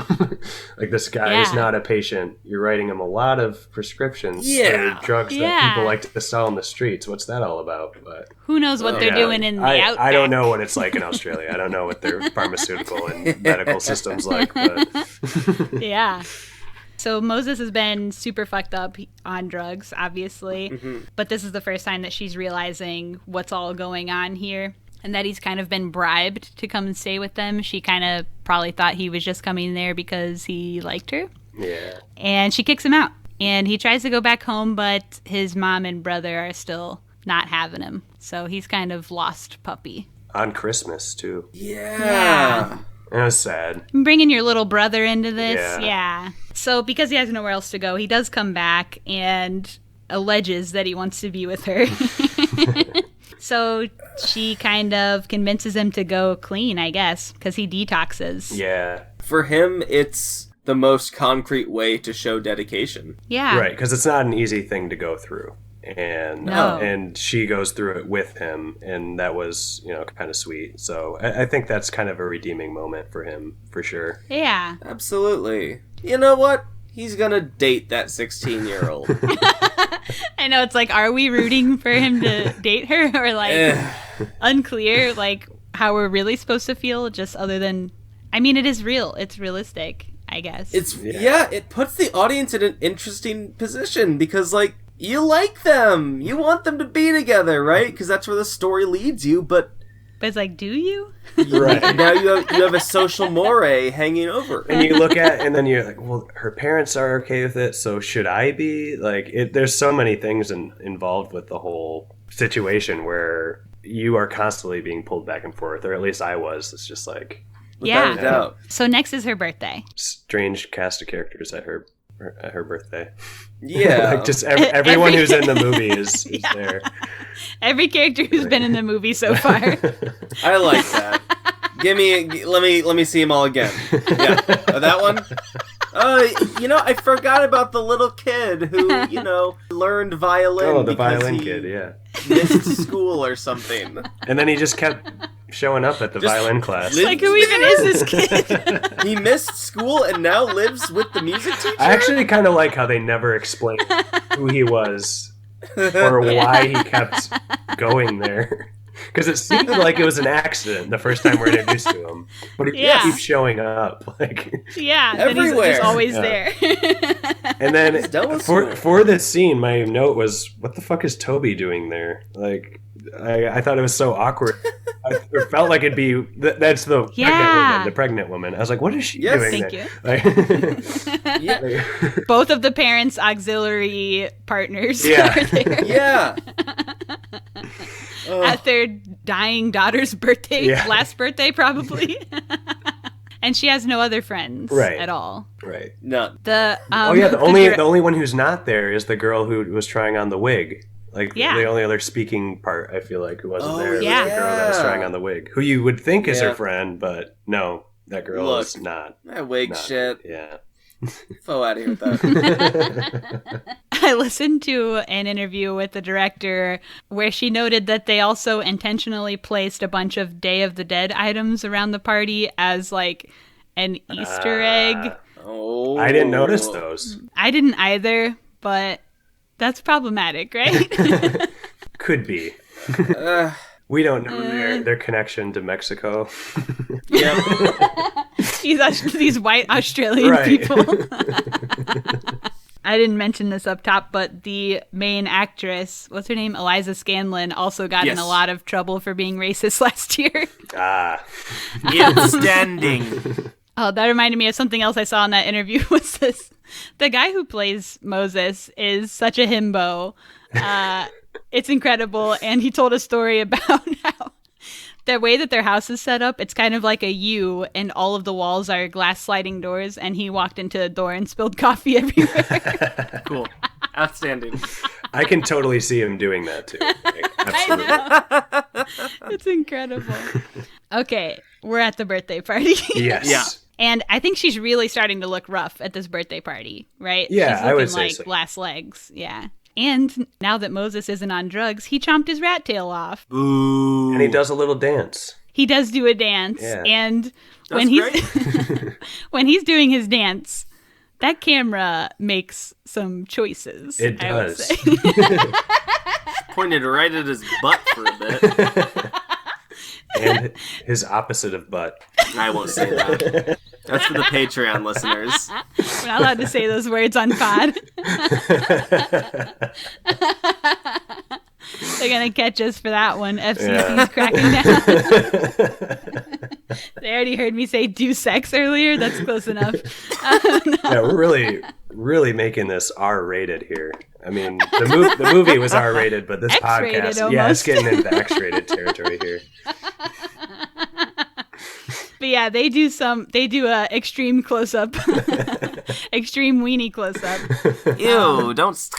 Like, this guy is not a patient. You're writing him a lot of prescriptions for drugs that people like to sell in the streets. What's that all about? But who knows what they're doing in the outback? I don't know what it's like in Australia. I don't know what their pharmaceutical and medical system's like. But yeah. So Moses has been super fucked up on drugs, obviously. Mm-hmm. But this is the first time that she's realizing what's all going on here. And that he's kind of been bribed to come and stay with them. She kind of probably thought he was just coming there because he liked her. Yeah. And she kicks him out. And he tries to go back home, but his mom and brother are still not having him. So he's kind of lost puppy. On Christmas, too. Yeah. It was sad. Bringing your little brother into this. Yeah. So because he has nowhere else to go, he does come back and alleges that he wants to be with her. So she kind of convinces him to go clean, I guess, because he detoxes. Yeah. For him, it's the most concrete way to show dedication. Yeah. Right, because it's not an easy thing to go through. And she goes through it with him, and that was, kind of sweet. So I think that's kind of a redeeming moment for him, for sure. Yeah. Absolutely. You know what? He's gonna date that 16-year-old. I know, it's like, are we rooting for him to date her? Or like, unclear, like, how we're really supposed to feel, just other than, I mean, it is real. It's realistic, I guess. It puts the audience in an interesting position, because, like, you like them. You want them to be together, right? Because that's where the story leads you, but it's like, do you? Right. Now you have a social moray hanging over. And you look at and then you're like, well, her parents are okay with it, so should I be? Like, there's so many things involved with the whole situation where you are constantly being pulled back and forth, or at least I was. It's just like... Without a doubt. So next is her birthday. Strange cast of characters at her birthday. Yeah. Like, just everyone who's in the movie is there. Every character who's been in the movie so far. I like that. Let me see them all again. Yeah. That one? I forgot about the little kid who, learned violin. Oh, the violin kid, yeah. Missed school or something. And then he just kept showing up at the violin class. Like, who even is this kid? He missed school and now lives with the music teacher? I actually kind of like how they never explained who he was or why he kept going there. Because it seemed like it was an accident the first time we're introduced to him. But he keeps showing up. Like, everywhere. He's just always there. And then for this scene, my note was, what the fuck is Toby doing there? Like, I thought it was so awkward. It felt like it'd be... That's the pregnant woman. I was like, what is she doing there? Thank you. Both of the parents' auxiliary partners are there. Yeah. At their dying daughter's birthday, last birthday probably. And she has no other friends at all. Right. No. The only one who's not there is the girl who was trying on the wig. Like, the only other speaking part, I feel like, who wasn't there was the girl that was trying on the wig, who you would think is her friend, but no, that girl is not. That wig shit. Yeah. Go out of here with that. I listened to an interview with the director where she noted that they also intentionally placed a bunch of Day of the Dead items around the party as like an Easter egg. Oh. I didn't notice those. I didn't either, but that's problematic, right? Could be. We don't know their connection to Mexico. Yeah. These white Australian people. I didn't mention this up top, but the main actress, what's her name? Eliza Scanlon, also got in a lot of trouble for being racist last year. Outstanding. Oh, that reminded me of something else I saw in that interview. Was this the guy who plays Moses is such a himbo. It's incredible, and he told a story about how the way that their house is set up, it's kind of like a U, and all of the walls are glass sliding doors, and he walked into a door and spilled coffee everywhere. Cool. Outstanding. I can totally see him doing that too. Like, absolutely. I know. It's incredible. Okay, we're at the birthday party. Yes. Yeah. And I think she's really starting to look rough at this birthday party, right? Yeah, she's looking I would say like so. last legs. Yeah. And now that Moses isn't on drugs, he chomped his rat tail off. Boo. And he does a little dance. He does do a dance. Yeah. And That's when he's doing his dance, that camera makes some choices. It I would does. say. Pointed right at his butt for a bit. And his opposite of butt. I won't say that. That's for the Patreon listeners. We're not allowed to say those words on pod. They're going to catch us for that one. FCC's cracking down. They already heard me say do sex earlier. That's close enough. No. Yeah, we're really making this R-rated here. I mean, the movie was R-rated, but this X-rated podcast, almost. yeah, it's getting into X-rated territory here. But yeah, they do a extreme close-up. Extreme weenie close-up. Ew, don't.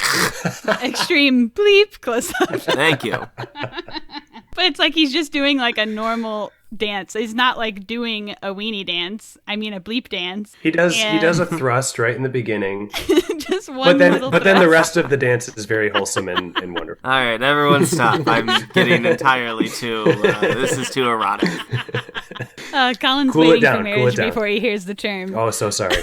Extreme bleep close-up. Thank you. But it's like he's just doing like a normal dance. He's not like doing a weenie dance. I mean a bleep dance. He does a thrust right in the beginning. Just one little but then the thrust. rest of the dance is very wholesome and wonderful. All right, everyone stop. I'm getting entirely too. This is too erotic. Colin's Cool it waiting down, for cool marriage it down. before he hears the term. Oh, so sorry.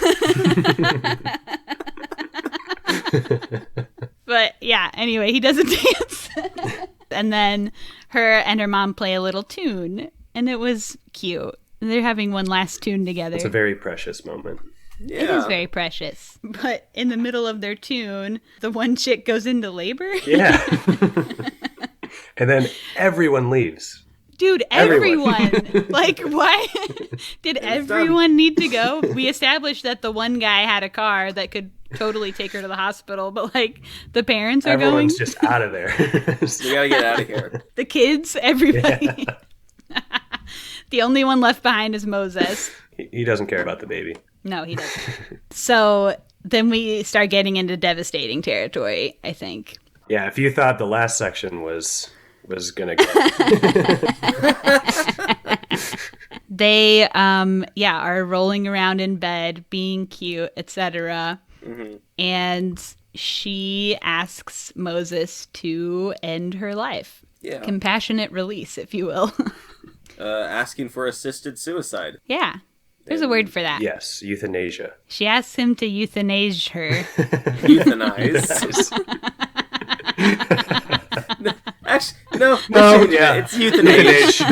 But yeah, anyway, he does a dance. And then her and her mom play a little tune. And it was cute. They're having one last tune together. It's a very precious moment. Yeah. It is very precious. But in the middle of their tune, the one chick goes into labor. Yeah. And then everyone leaves. Dude, everyone. Like, why did everyone need to go? We established that the one guy had a car that could totally take her to the hospital, but like the parents are Everyone's going. just out of there. We gotta get out of here. The kids, everybody. Yeah. The only one left behind is Moses. He doesn't care about the baby. No, he doesn't. So then we start getting into devastating territory, I think. Yeah, if you thought the last section was gonna go. They are rolling around in bed, being cute, etc. Mm-hmm. And she asks Moses to end her life. Yeah. Compassionate release, if you will. Asking for assisted suicide. Yeah. There's a word for that. Yes, euthanasia. She asks him to euthanize her. Euthanize. Actually, no, yeah. it's euthanasia.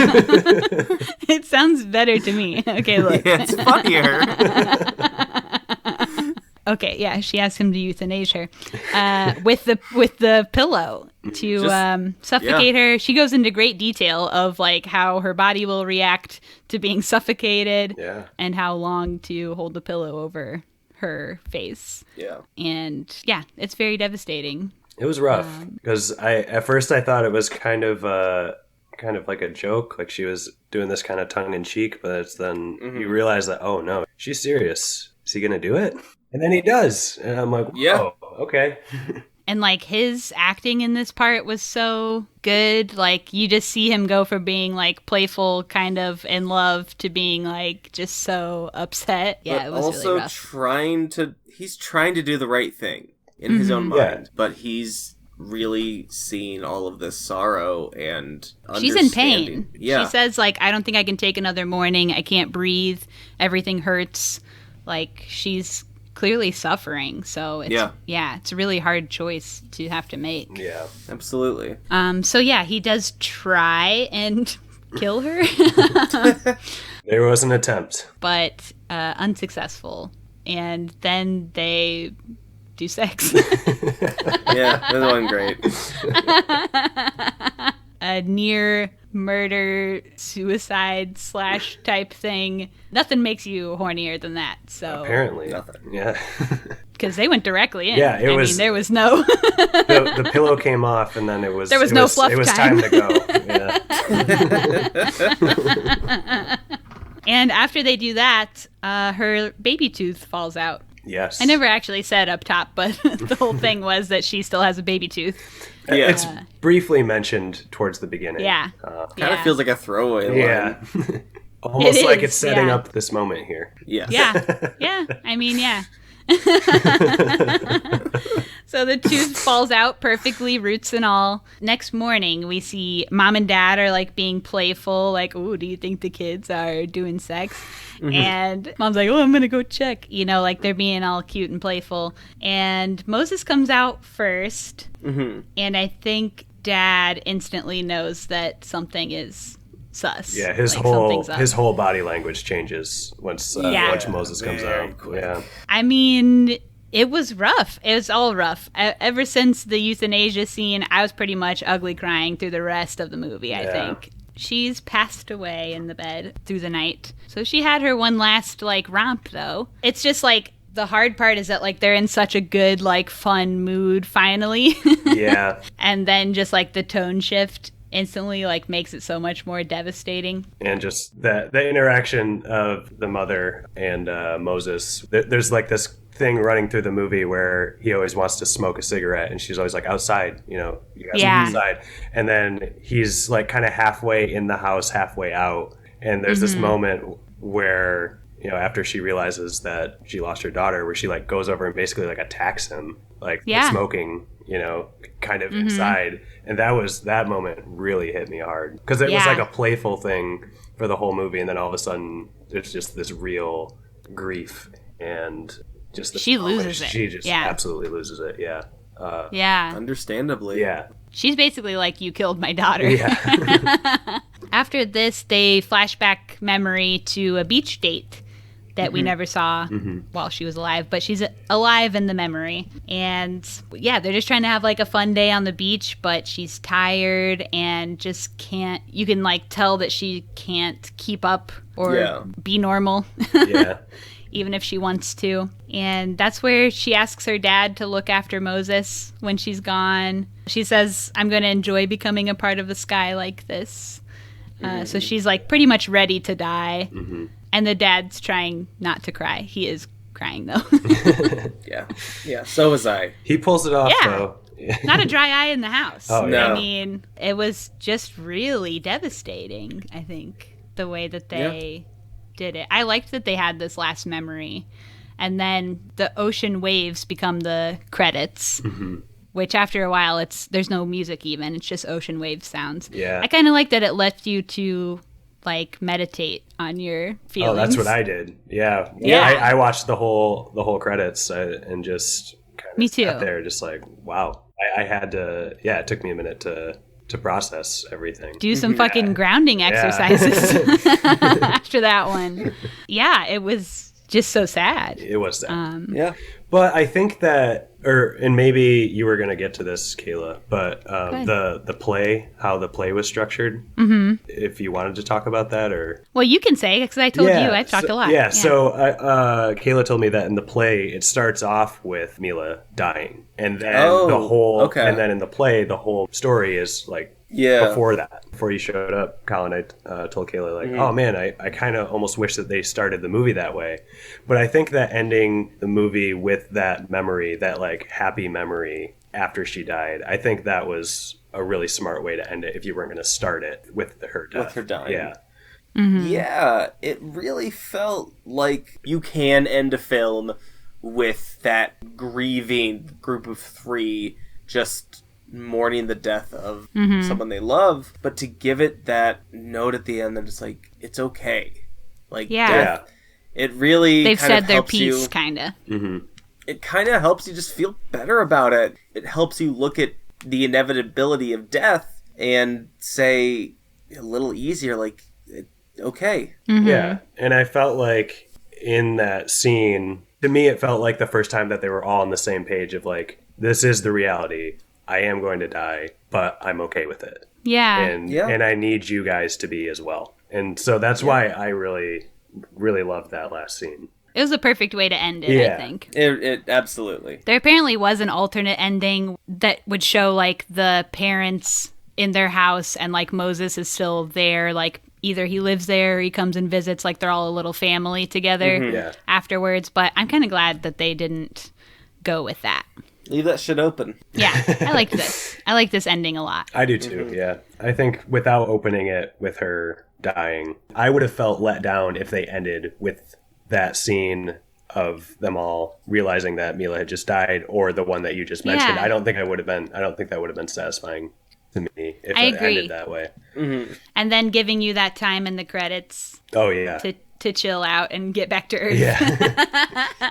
It sounds better to me. Okay, look. Yeah, it's funnier. Okay, yeah, she asks him to euthanize her with the pillow to suffocate her. She goes into great detail of like how her body will react to being suffocated, and how long to hold the pillow over her face. Yeah, and yeah, it's very devastating. It was rough because at first I thought it was kind of like a joke, like she was doing this kind of tongue in cheek, but it's then you realize that, oh no, she's serious. Is he gonna do it? And then he does. And I'm like, whoa, okay. And like his acting in this part was so good. Like you just see him go from being like playful, kind of in love, to being like just so upset. Yeah, but it was also really rough. he's trying to do the right thing in his own mind, but he's really seeing all of this sorrow and she's in pain. Yeah. She says like, I don't think I can take another morning. I can't breathe. Everything hurts. Like she's clearly suffering. So it's it's a really hard choice to have to make. Yeah, absolutely. So yeah, he does try and kill her. There was an attempt, but unsuccessful. And then they do sex. Yeah, that wasn't great. A near murder, suicide / type thing. Nothing makes you hornier than that. So apparently, nothing. Yeah, because they went directly in. Yeah, I mean, there was no. the pillow came off, and then it was no fluff It was time. time to go. Yeah. And after they do that, her baby tooth falls out. Yes. I never actually said up top, but the whole thing was that she still has a baby tooth. Yeah. It's briefly mentioned towards the beginning. Yeah. Kind of feels like a throwaway line. Yeah. Almost It like is, it's setting yeah. up this moment here. Yeah. Yeah. Yeah. I mean, yeah. So the tooth falls out perfectly, roots and all. Next morning, we see mom and dad are like being playful, like, "Ooh, do you think the kids are doing sex?" Mm-hmm. And mom's like, "Oh, I'm gonna go check." You know, like they're being all cute and playful. And Moses comes out first, and I think dad instantly knows that something is sus. Yeah, his whole body language changes once Moses comes out. Quick. Yeah. I mean, it was rough. It was all rough. Ever since the euthanasia scene, I was pretty much ugly crying through the rest of the movie, I think. She's passed away in the bed through the night. So she had her one last, like, romp, though. It's just, like, the hard part is that, like, they're in such a good, like, fun mood, finally. Yeah. And then just, like, the tone shift instantly, like, makes it so much more devastating. And just the interaction of the mother and Moses. There's, like, this thing running through the movie where he always wants to smoke a cigarette, and she's always like, outside, you know, you guys are outside. And then he's like kind of halfway in the house, halfway out. And there's this moment where, you know, after she realizes that she lost her daughter, where she like goes over and basically like attacks him, like smoking, you know, kind of inside. And that moment really hit me hard because it was like a playful thing for the whole movie. And then all of a sudden it's just this real grief and just she loses it. She just absolutely loses it. Yeah. Understandably. Yeah. She's basically like, you killed my daughter. Yeah. After this, they flash back memory to a beach date that we never saw while she was alive, but she's alive in the memory. And yeah, they're just trying to have like a fun day on the beach, but she's tired and just can't, you can like tell that she can't keep up or be normal. Yeah. Even if she wants to. And that's where she asks her dad to look after Moses when she's gone. She says, "I'm going to enjoy becoming a part of the sky like this." So she's like pretty much ready to die. And the dad's trying not to cry. He is crying though. Yeah, so was I. He pulls it off though. Not a dry eye in the house. Oh, no. I mean, it was just really devastating, I think, the way that they did it. I liked that they had this last memory, and then the ocean waves become the credits, which after a while there's no music even, it's just ocean wave sounds. I kind of like that it left you to like meditate on your feelings. Oh, that's what I did. Yeah. I watched the whole credits and just kind of Me too. sat there just like, wow. I had to, it took me a minute to process everything. Do some fucking grounding exercises after that one. Yeah, it was just so sad. It was sad. Yeah. But I think that, and maybe you were going to get to this, Kayla, but the play, how the play was structured, if you wanted to talk about that, or... Well, you can say, because I told you, I've talked a lot. Yeah, so Kayla told me that in the play, it starts off with Mila dying, and then and then in the play, the whole story is like, before that, before you showed up, Colin, I told Kayla, like, oh man, I kind of almost wish that they started the movie that way. But I think that ending the movie with that memory, that like happy memory after she died, I think that was a really smart way to end it if you weren't going to start it with her death. With her dying. Yeah. Yeah, it really felt like you can end a film with that grieving group of three just mourning the death of someone they love, but to give it that note at the end that it's like, it's okay. Like, death, it really they've kind said of their helps piece, kind of. It kind of helps you just feel better about it. It helps you look at the inevitability of death and say a little easier, like, okay. Yeah, and I felt like in that scene, to me, it felt like the first time that they were all on the same page of like, this is the reality. I am going to die, but I'm okay with it. Yeah. And I need you guys to be as well. And so that's why I really, really loved that last scene. It was the perfect way to end it, I think. It absolutely. There apparently was an alternate ending that would show, like, the parents in their house and, like, Moses is still there. Like, either he lives there or he comes and visits. Like, they're all a little family together afterwards. But I'm kind of glad that they didn't go with that. Leave that shit open. Yeah, I liked this. I like this ending a lot. I do too, yeah. I think without opening it with her dying, I would have felt let down if they ended with that scene of them all realizing that Mila had just died, or the one that you just mentioned. I don't think that would have been satisfying to me if it ended that way. Mm-hmm. And then giving you that time in the credits. Oh yeah. To chill out and get back to Earth. Yeah.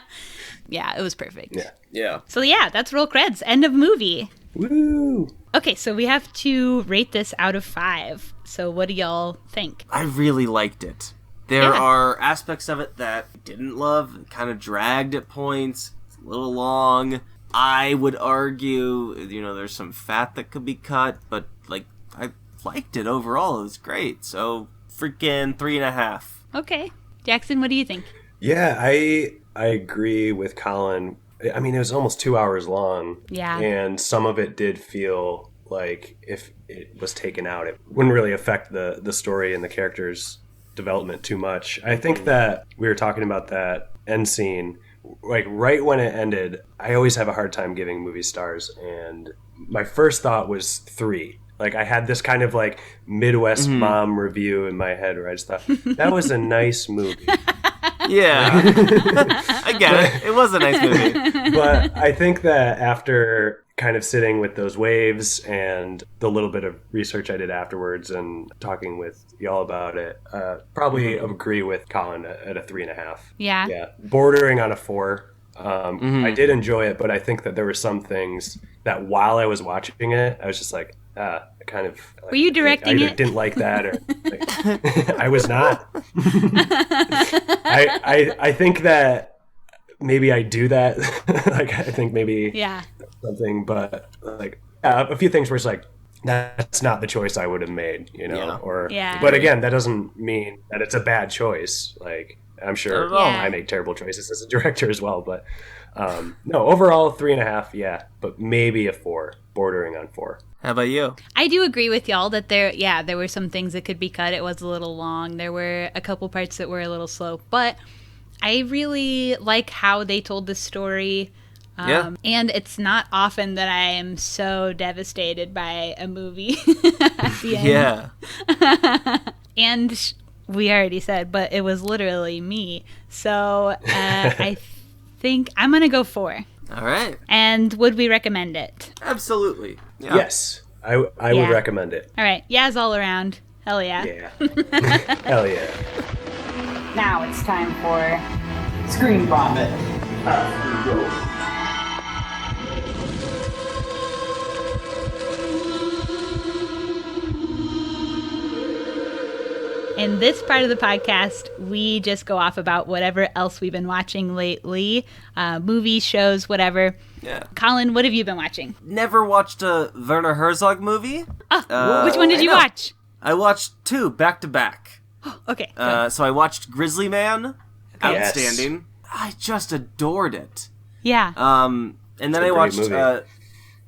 Yeah, it was perfect. Yeah. So yeah, that's roll creds. End of movie. Woo! Okay, so we have to rate this out of 5. So what do y'all think? I really liked it. There are aspects of it that I didn't love, kind of dragged at points, it's a little long. I would argue, there's some fat that could be cut, but, like, I liked it overall. It was great. So, freaking 3.5. Okay. Jackson, what do you think? Yeah, I agree with Colin. I mean, it was almost 2 hours long. Yeah. And some of it did feel like if it was taken out, it wouldn't really affect the story and the characters' development too much. I think that we were talking about that end scene, like right when it ended. I always have a hard time giving movie stars, and my first thought was 3. Like, I had this kind of like Midwest mom review in my head where I just thought, that was a nice movie. Yeah. I get it. It was a nice movie. But I think that after kind of sitting with those waves and the little bit of research I did afterwards and talking with y'all about it, probably agree with Colin at a 3.5. Yeah. Yeah. Bordering on a 4. I did enjoy it, but I think that there were some things that while I was watching it, I was just like, I kind of... Were you directing it? I didn't like that, or... Like, I was not. I think that maybe I do that. Like, I think maybe something, but like a few things where it's like, that's not the choice I would have made, But again, that doesn't mean that it's a bad choice. Like, I'm sure I make terrible choices as a director as well, but no, overall 3.5, but maybe a 4, bordering on 4. How about you? I do agree with y'all that there were some things that could be cut. It was a little long. There were a couple parts that were a little slow, but I really like how they told the story. And it's not often that I am so devastated by a movie at the end. Yeah. And we already said, but it was literally me. So I think I'm going to go 4. All right. And would we recommend it? Absolutely. Yeah. Yes, I would recommend it. All right. Yes, all around. Hell yeah. Yeah. Hell yeah. Now it's time for ScreenVomit. In this part of the podcast, we just go off about whatever else we've been watching lately, movies, shows, whatever. Yeah. Colin, what have you been watching? Never watched a Werner Herzog movie. Which one did you watch? I watched 2 back to back. Okay. So I watched Grizzly Man. Okay. Outstanding. Yes. I just adored it. Yeah. And then I watched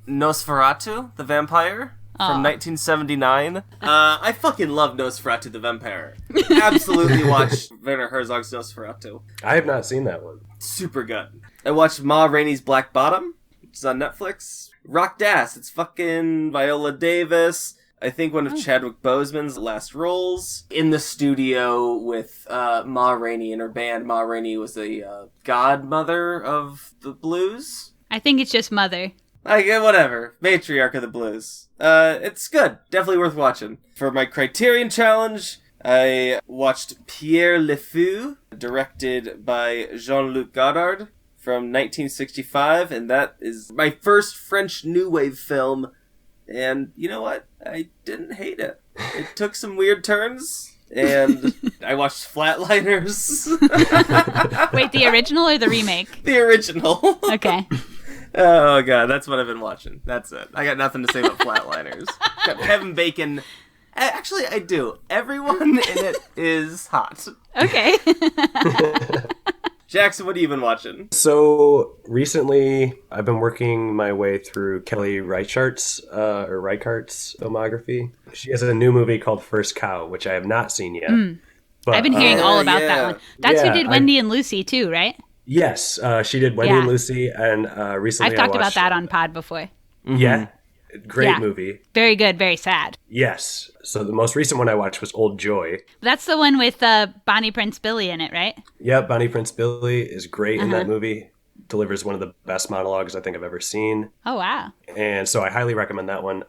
Nosferatu, the Vampire. From 1979. I fucking love Nosferatu the Vampire. Absolutely watch Werner Herzog's Nosferatu. I have not seen that one. Super good. I watched Ma Rainey's Black Bottom, which is on Netflix. Rock Das, it's fucking Viola Davis. I think one of Chadwick Boseman's last roles. In the studio with Ma Rainey and her band. Ma Rainey was the godmother of the blues. I think it's just Mother. Whatever. Matriarch of the blues. It's good. Definitely worth watching. For my Criterion Challenge, I watched Pierre Le Fou, directed by Jean-Luc Godard, from 1965, and that is my first French New Wave film, and you know what? I didn't hate it. It took some weird turns, and I watched Flatliners. Wait, the original or the remake? The original. Okay. Oh god, that's what I've been watching. That's it. I got nothing to say about Flatliners. Got Kevin Bacon. Actually, I do. Everyone in it is hot. Okay. Jackson, what have you been watching? So recently, I've been working my way through Kelly Reichardt's filmography. She has a new movie called First Cow, which I have not seen yet. But, I've been hearing all about that one. That's who did Wendy and Lucy too, right? Yes, she did Wendy and Lucy, and recently I've talked about that on pod before. Yeah, great movie. Very good, very sad. Yes. So the most recent one I watched was Old Joy. That's the one with Bonnie Prince Billy in it, right? Yeah, Bonnie Prince Billy is great in that movie. Delivers one of the best monologues I think I've ever seen. Oh, wow. And so I highly recommend that one.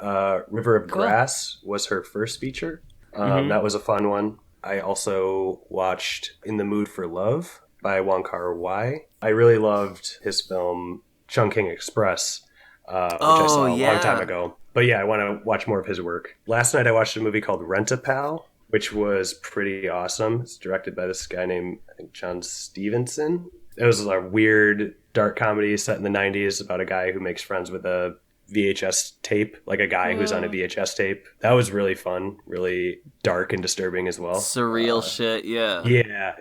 River of Grass was her first feature. That was a fun one. I also watched In the Mood for Love by Wong Kar-wai. I really loved his film Chungking Express, which I saw a long time ago. But yeah, I want to watch more of his work. Last night I watched a movie called Rent-A-Pal, which was pretty awesome. It's directed by this guy named, I think, John Stevenson. It was a weird, dark comedy set in the 90s about a guy who makes friends with a VHS tape, like a guy who's on a VHS tape. That was really fun, really dark and disturbing as well. Surreal shit, yeah.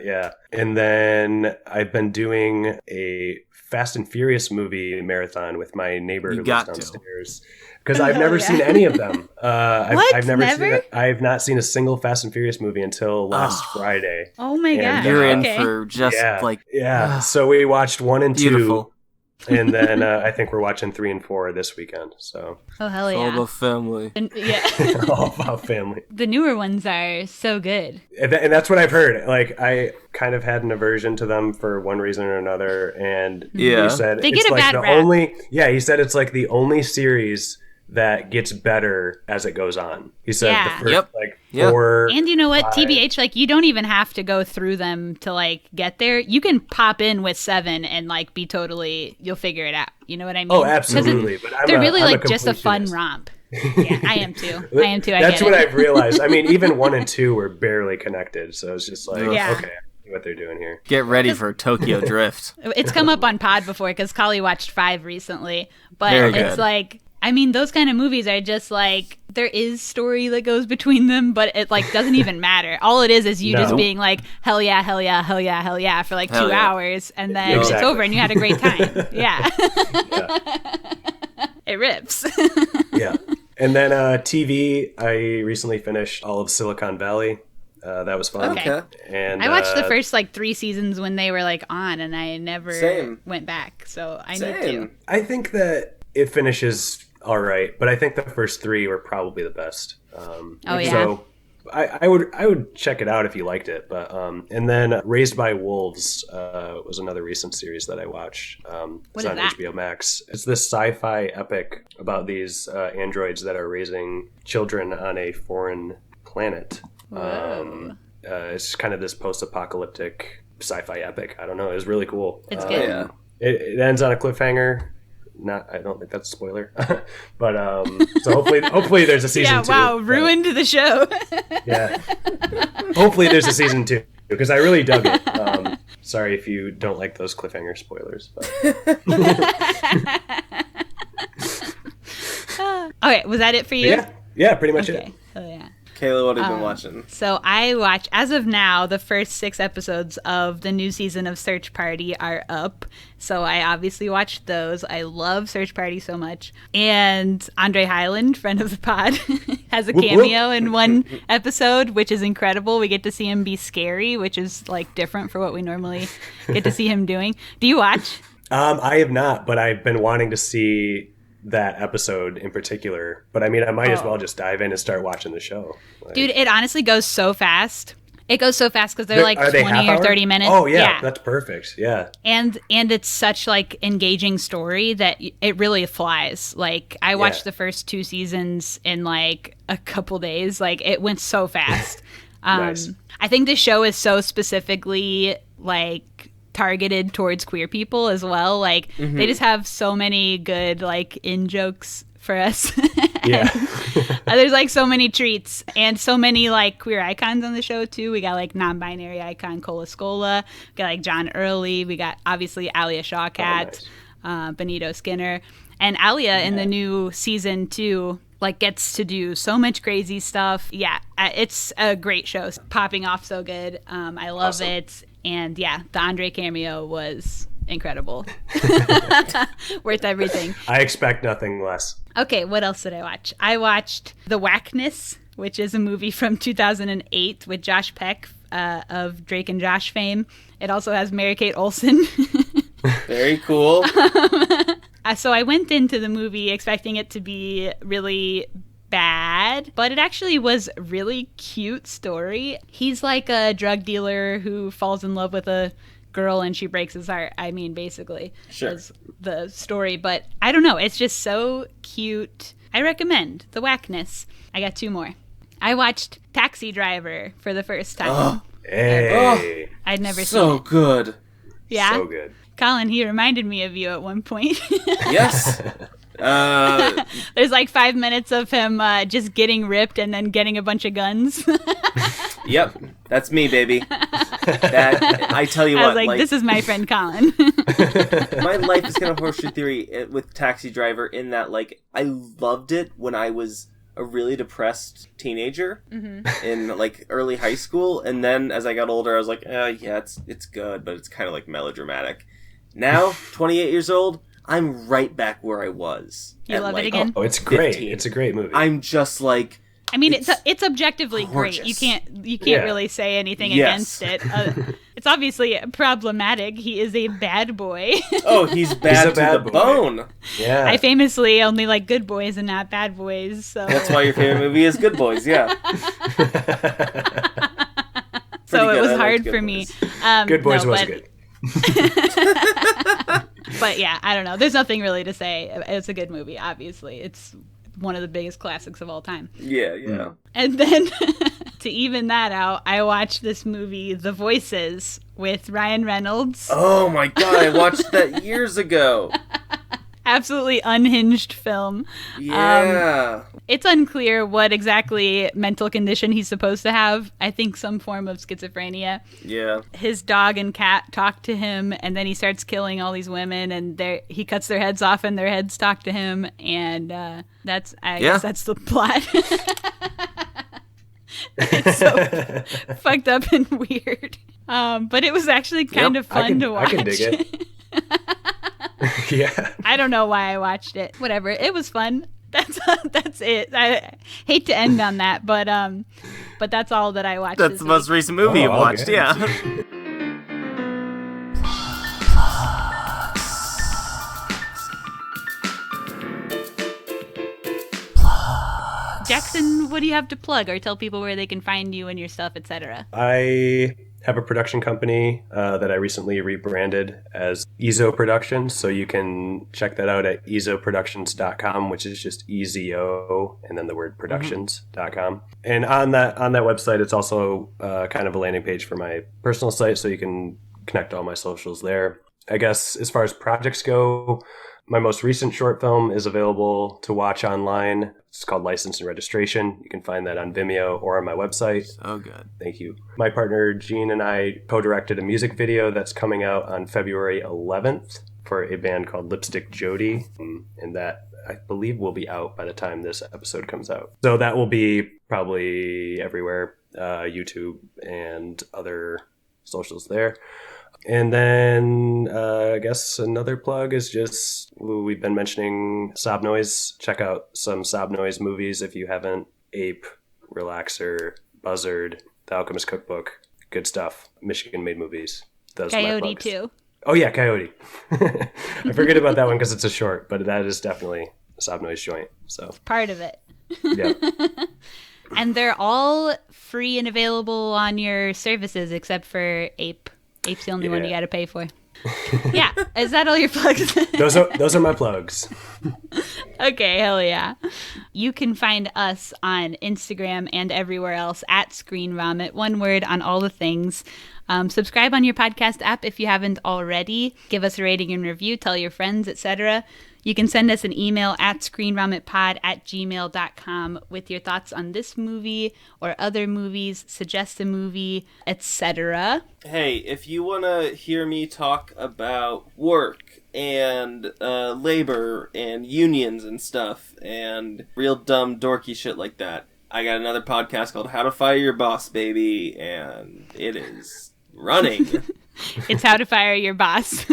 Yeah. And then I've been doing a Fast and Furious movie marathon with my neighbor who lives downstairs. Because I've never seen any of them. I've not seen a single Fast and Furious movie until last Friday. Oh my god! You're in for just So we watched 1 and 2. Beautiful. And then I think we're watching 3 and 4 this weekend. So oh hell yeah! All about family. All about family. The newer ones are so good. And that's what I've heard. Like I kind of had an aversion to them for one reason or another. And he said they it's get a like bad the rap. only. Yeah, he said it's like the only series that gets better as it goes on. He said the first 4. And you know what, 5. TBH, like you don't even have to go through them to like get there. You can pop in with 7 and like be totally, you'll figure it out. You know what I mean? Oh, absolutely. But they're really like just a fun romp. Yeah, I am too. That's what I've realized. I mean, even 1 and 2 were barely connected. So it's just like, okay, I see what they're doing here. Get ready for Tokyo Drift. It's come up on pod before because Kali watched 5 recently. But it's like, I mean, those kind of movies are just like, there is story that goes between them, but it like doesn't even matter. All it is you just being like, hell yeah, hell yeah, hell yeah, hell yeah for like 2 hours, and then it's over and you had a great time. Yeah. It rips. Yeah. And then TV, I recently finished all of Silicon Valley. That was fun. Okay. And I watched the first like 3 seasons when they were like on, and I never went back, so I need to. I think that it finishes all right, but I think the first 3 were probably the best. So I would check it out if you liked it. But and then Raised by Wolves was another recent series that I watched. It's on HBO Max. It's this sci-fi epic about these androids that are raising children on a foreign planet. It's kind of this post-apocalyptic sci-fi epic. I don't know. It was really cool. It's good. Yeah. It ends on a cliffhanger. I don't think that's a spoiler, but so hopefully there's a season 2. Yeah, wow, ruined the show. Yeah, hopefully there's a season 2 because I really dug it. Sorry if you don't like those cliffhanger spoilers. But. Okay, was that it for you? Yeah, pretty much it. Oh yeah. Kayla, what have you been watching? So I watched, as of now, the first 6 episodes of the new season of Search Party are up. So I obviously watched those. I love Search Party so much. And Andre Highland, friend of the pod, has a cameo in one episode, which is incredible. We get to see him be scary, which is like different for what we normally get to see him doing. Do you watch? I have not, but I've been wanting to see that episode in particular, but I mean I might as well just dive in and start watching the show. Dude, it honestly goes so fast. It goes so fast because they're like 20 or 30 minutes. Oh yeah, that's perfect. Yeah. And it's such like engaging story that it really flies. Like I watched the first 2 seasons in like a couple days. Like it went so fast. Nice. I think the show is so specifically like targeted towards queer people as well. Like they just have so many good like in jokes for us. Yeah. There's like so many treats and so many like queer icons on the show too. We got like non-binary icon Cola Scola. We got like John Early. We got obviously Alia Shawkat. Benito Skinner. And Alia in the new season 2 like gets to do so much crazy stuff. Yeah, it's a great show. It's popping off so good. I love it. And yeah, the Andre cameo was incredible. Worth everything. I expect nothing less. Okay, what else did I watch? I watched The Wackness, which is a movie from 2008 with Josh Peck of Drake and Josh fame. It also has Mary-Kate Olsen. Very cool. So I went into the movie expecting it to be really bad, but it actually was a really cute story. He's like a drug dealer who falls in love with a girl and she breaks his heart. I mean, basically, is the story. But I don't know. It's just so cute. I recommend The Wackness. I got 2 more. I watched Taxi Driver for the first time. Hey. I'd never seen it. So good. Yeah? So good. Colin, he reminded me of you at one point. Yes. There's like 5 minutes of him just getting ripped and then getting a bunch of guns. Yep. That's me, baby. I tell you I what. was like, this is my friend Colin. My life is kind of horseshoe theory with Taxi Driver in that, like, I loved it when I was a really depressed teenager in like early high school, and then as I got older I was like, yeah, it's good, but it's kind of like melodramatic. Now 28 years old, I'm right back where I was. You love it again? Oh, it's great. 15. It's a great movie. I'm just like, I mean, it's objectively gorgeous. great. You can't really say anything against it. It's obviously problematic. He is a bad boy. Oh, he's bad to the bone. Yeah. I famously only like good boys and not bad boys. So that's why your favorite movie is Good Boys. Yeah. So it was hard for me. Good Boys was good. But yeah, I don't know. There's nothing really to say. It's a good movie, obviously. It's one of the biggest classics of all time. Yeah. And then to even that out, I watched this movie, The Voices, with Ryan Reynolds. Oh my god, I watched that years ago. Absolutely unhinged film. Yeah. It's unclear what exactly mental condition he's supposed to have. I think some form of schizophrenia. Yeah. His dog and cat talk to him, and then he starts killing all these women, and he cuts their heads off, and their heads talk to him, and I guess that's the plot. It's so fucked up and weird. But it was actually kind of fun to watch. I can dig it. Yeah. I don't know why I watched it. Whatever. It was fun. That's it. I hate to end on that, but that's all that I watched. That's the most recent movie you've watched, okay. yeah. Jackson, what do you have to plug or tell people where they can find you and your stuff, etc.? I have a production company that I recently rebranded as Ezo Productions, so you can check that out at ezoproductions.com, which is just EZO and then the word productions.com. And on that website, it's also kind of a landing page for my personal site, so you can connect all my socials there. I guess as far as projects go, my most recent short film is available to watch online. It's called License and Registration. You can find that on Vimeo or on my website. Oh, good. Thank you. My partner, Gene, and I co-directed a music video that's coming out on February 11th for a band called Lipstick Jody. And that, I believe, will be out by the time this episode comes out. So that will be probably everywhere, YouTube and other socials there. And then I guess another plug is just, we've been mentioning Sob Noisse. Check out some Sob Noisse movies if you haven't. Ape, Relaxer, Buzzard, The Alchemist Cookbook. Good stuff. Michigan-made movies. Those Coyote, too. Oh, yeah, Coyote. I forget about that one because it's a short, but that is definitely a Sob Noisse joint. So It's part of it. Yeah. And they're all free and available on your services except for Ape. Ape's the only one you got to pay for. Yeah. Is that all your plugs? Those are my plugs. Okay, hell yeah. You can find us on Instagram and everywhere else at ScreenVomit. One word on all the things. Subscribe on your podcast app if you haven't already. Give us a rating and review. Tell your friends, etc. You can send us an email at screenvomitpod@gmail.com with your thoughts on this movie or other movies, suggest a movie, etc. Hey, if you want to hear me talk about work and labor and unions and stuff and real dumb dorky shit like that, I got another podcast called How to Fire Your Boss, Baby, and it is running. It's How to Fire Your Boss.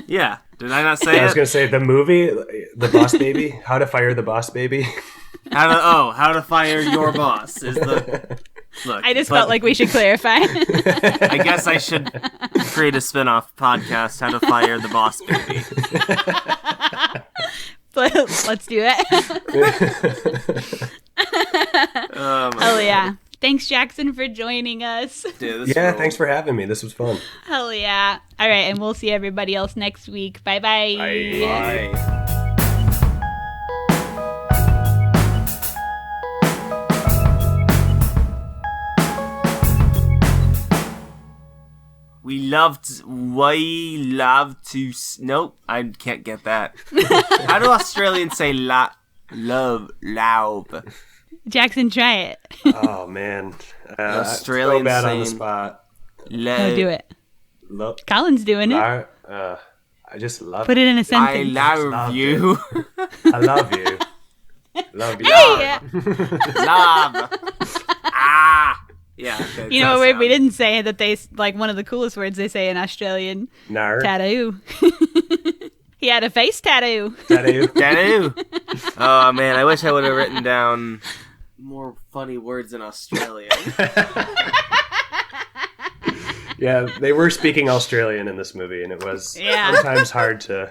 Yeah. Did I not say it? I was going to say the movie, The Boss Baby, How to Fire the Boss Baby. How to Fire Your Boss is the... Look, I just felt like we should clarify. I guess I should create a spin-off podcast, How to Fire the Boss Baby. Let's do it. Hell yeah. Thanks, Jackson, for joining us. Dude, thanks for having me. This was fun. Hell yeah. All right, and we'll see everybody else next week. Bye-bye. Bye. Bye. Nope, I can't get that. How do Australians say love? Jackson, try it. Oh, man. Australian so bad saying, on the spot. Oh, do it. Love. Colin's doing it. I just love Put it in a sentence. I love you. I love you. Love you. Hey! Love. Yeah. You know, we didn't say that they, like, one of the coolest words they say in Australian. Nar. Tattoo. He had a face tattoo. Tattoo. Oh, man, I wish I would have written down more funny words in Australian. Yeah, they were speaking Australian in this movie, and it was sometimes hard to...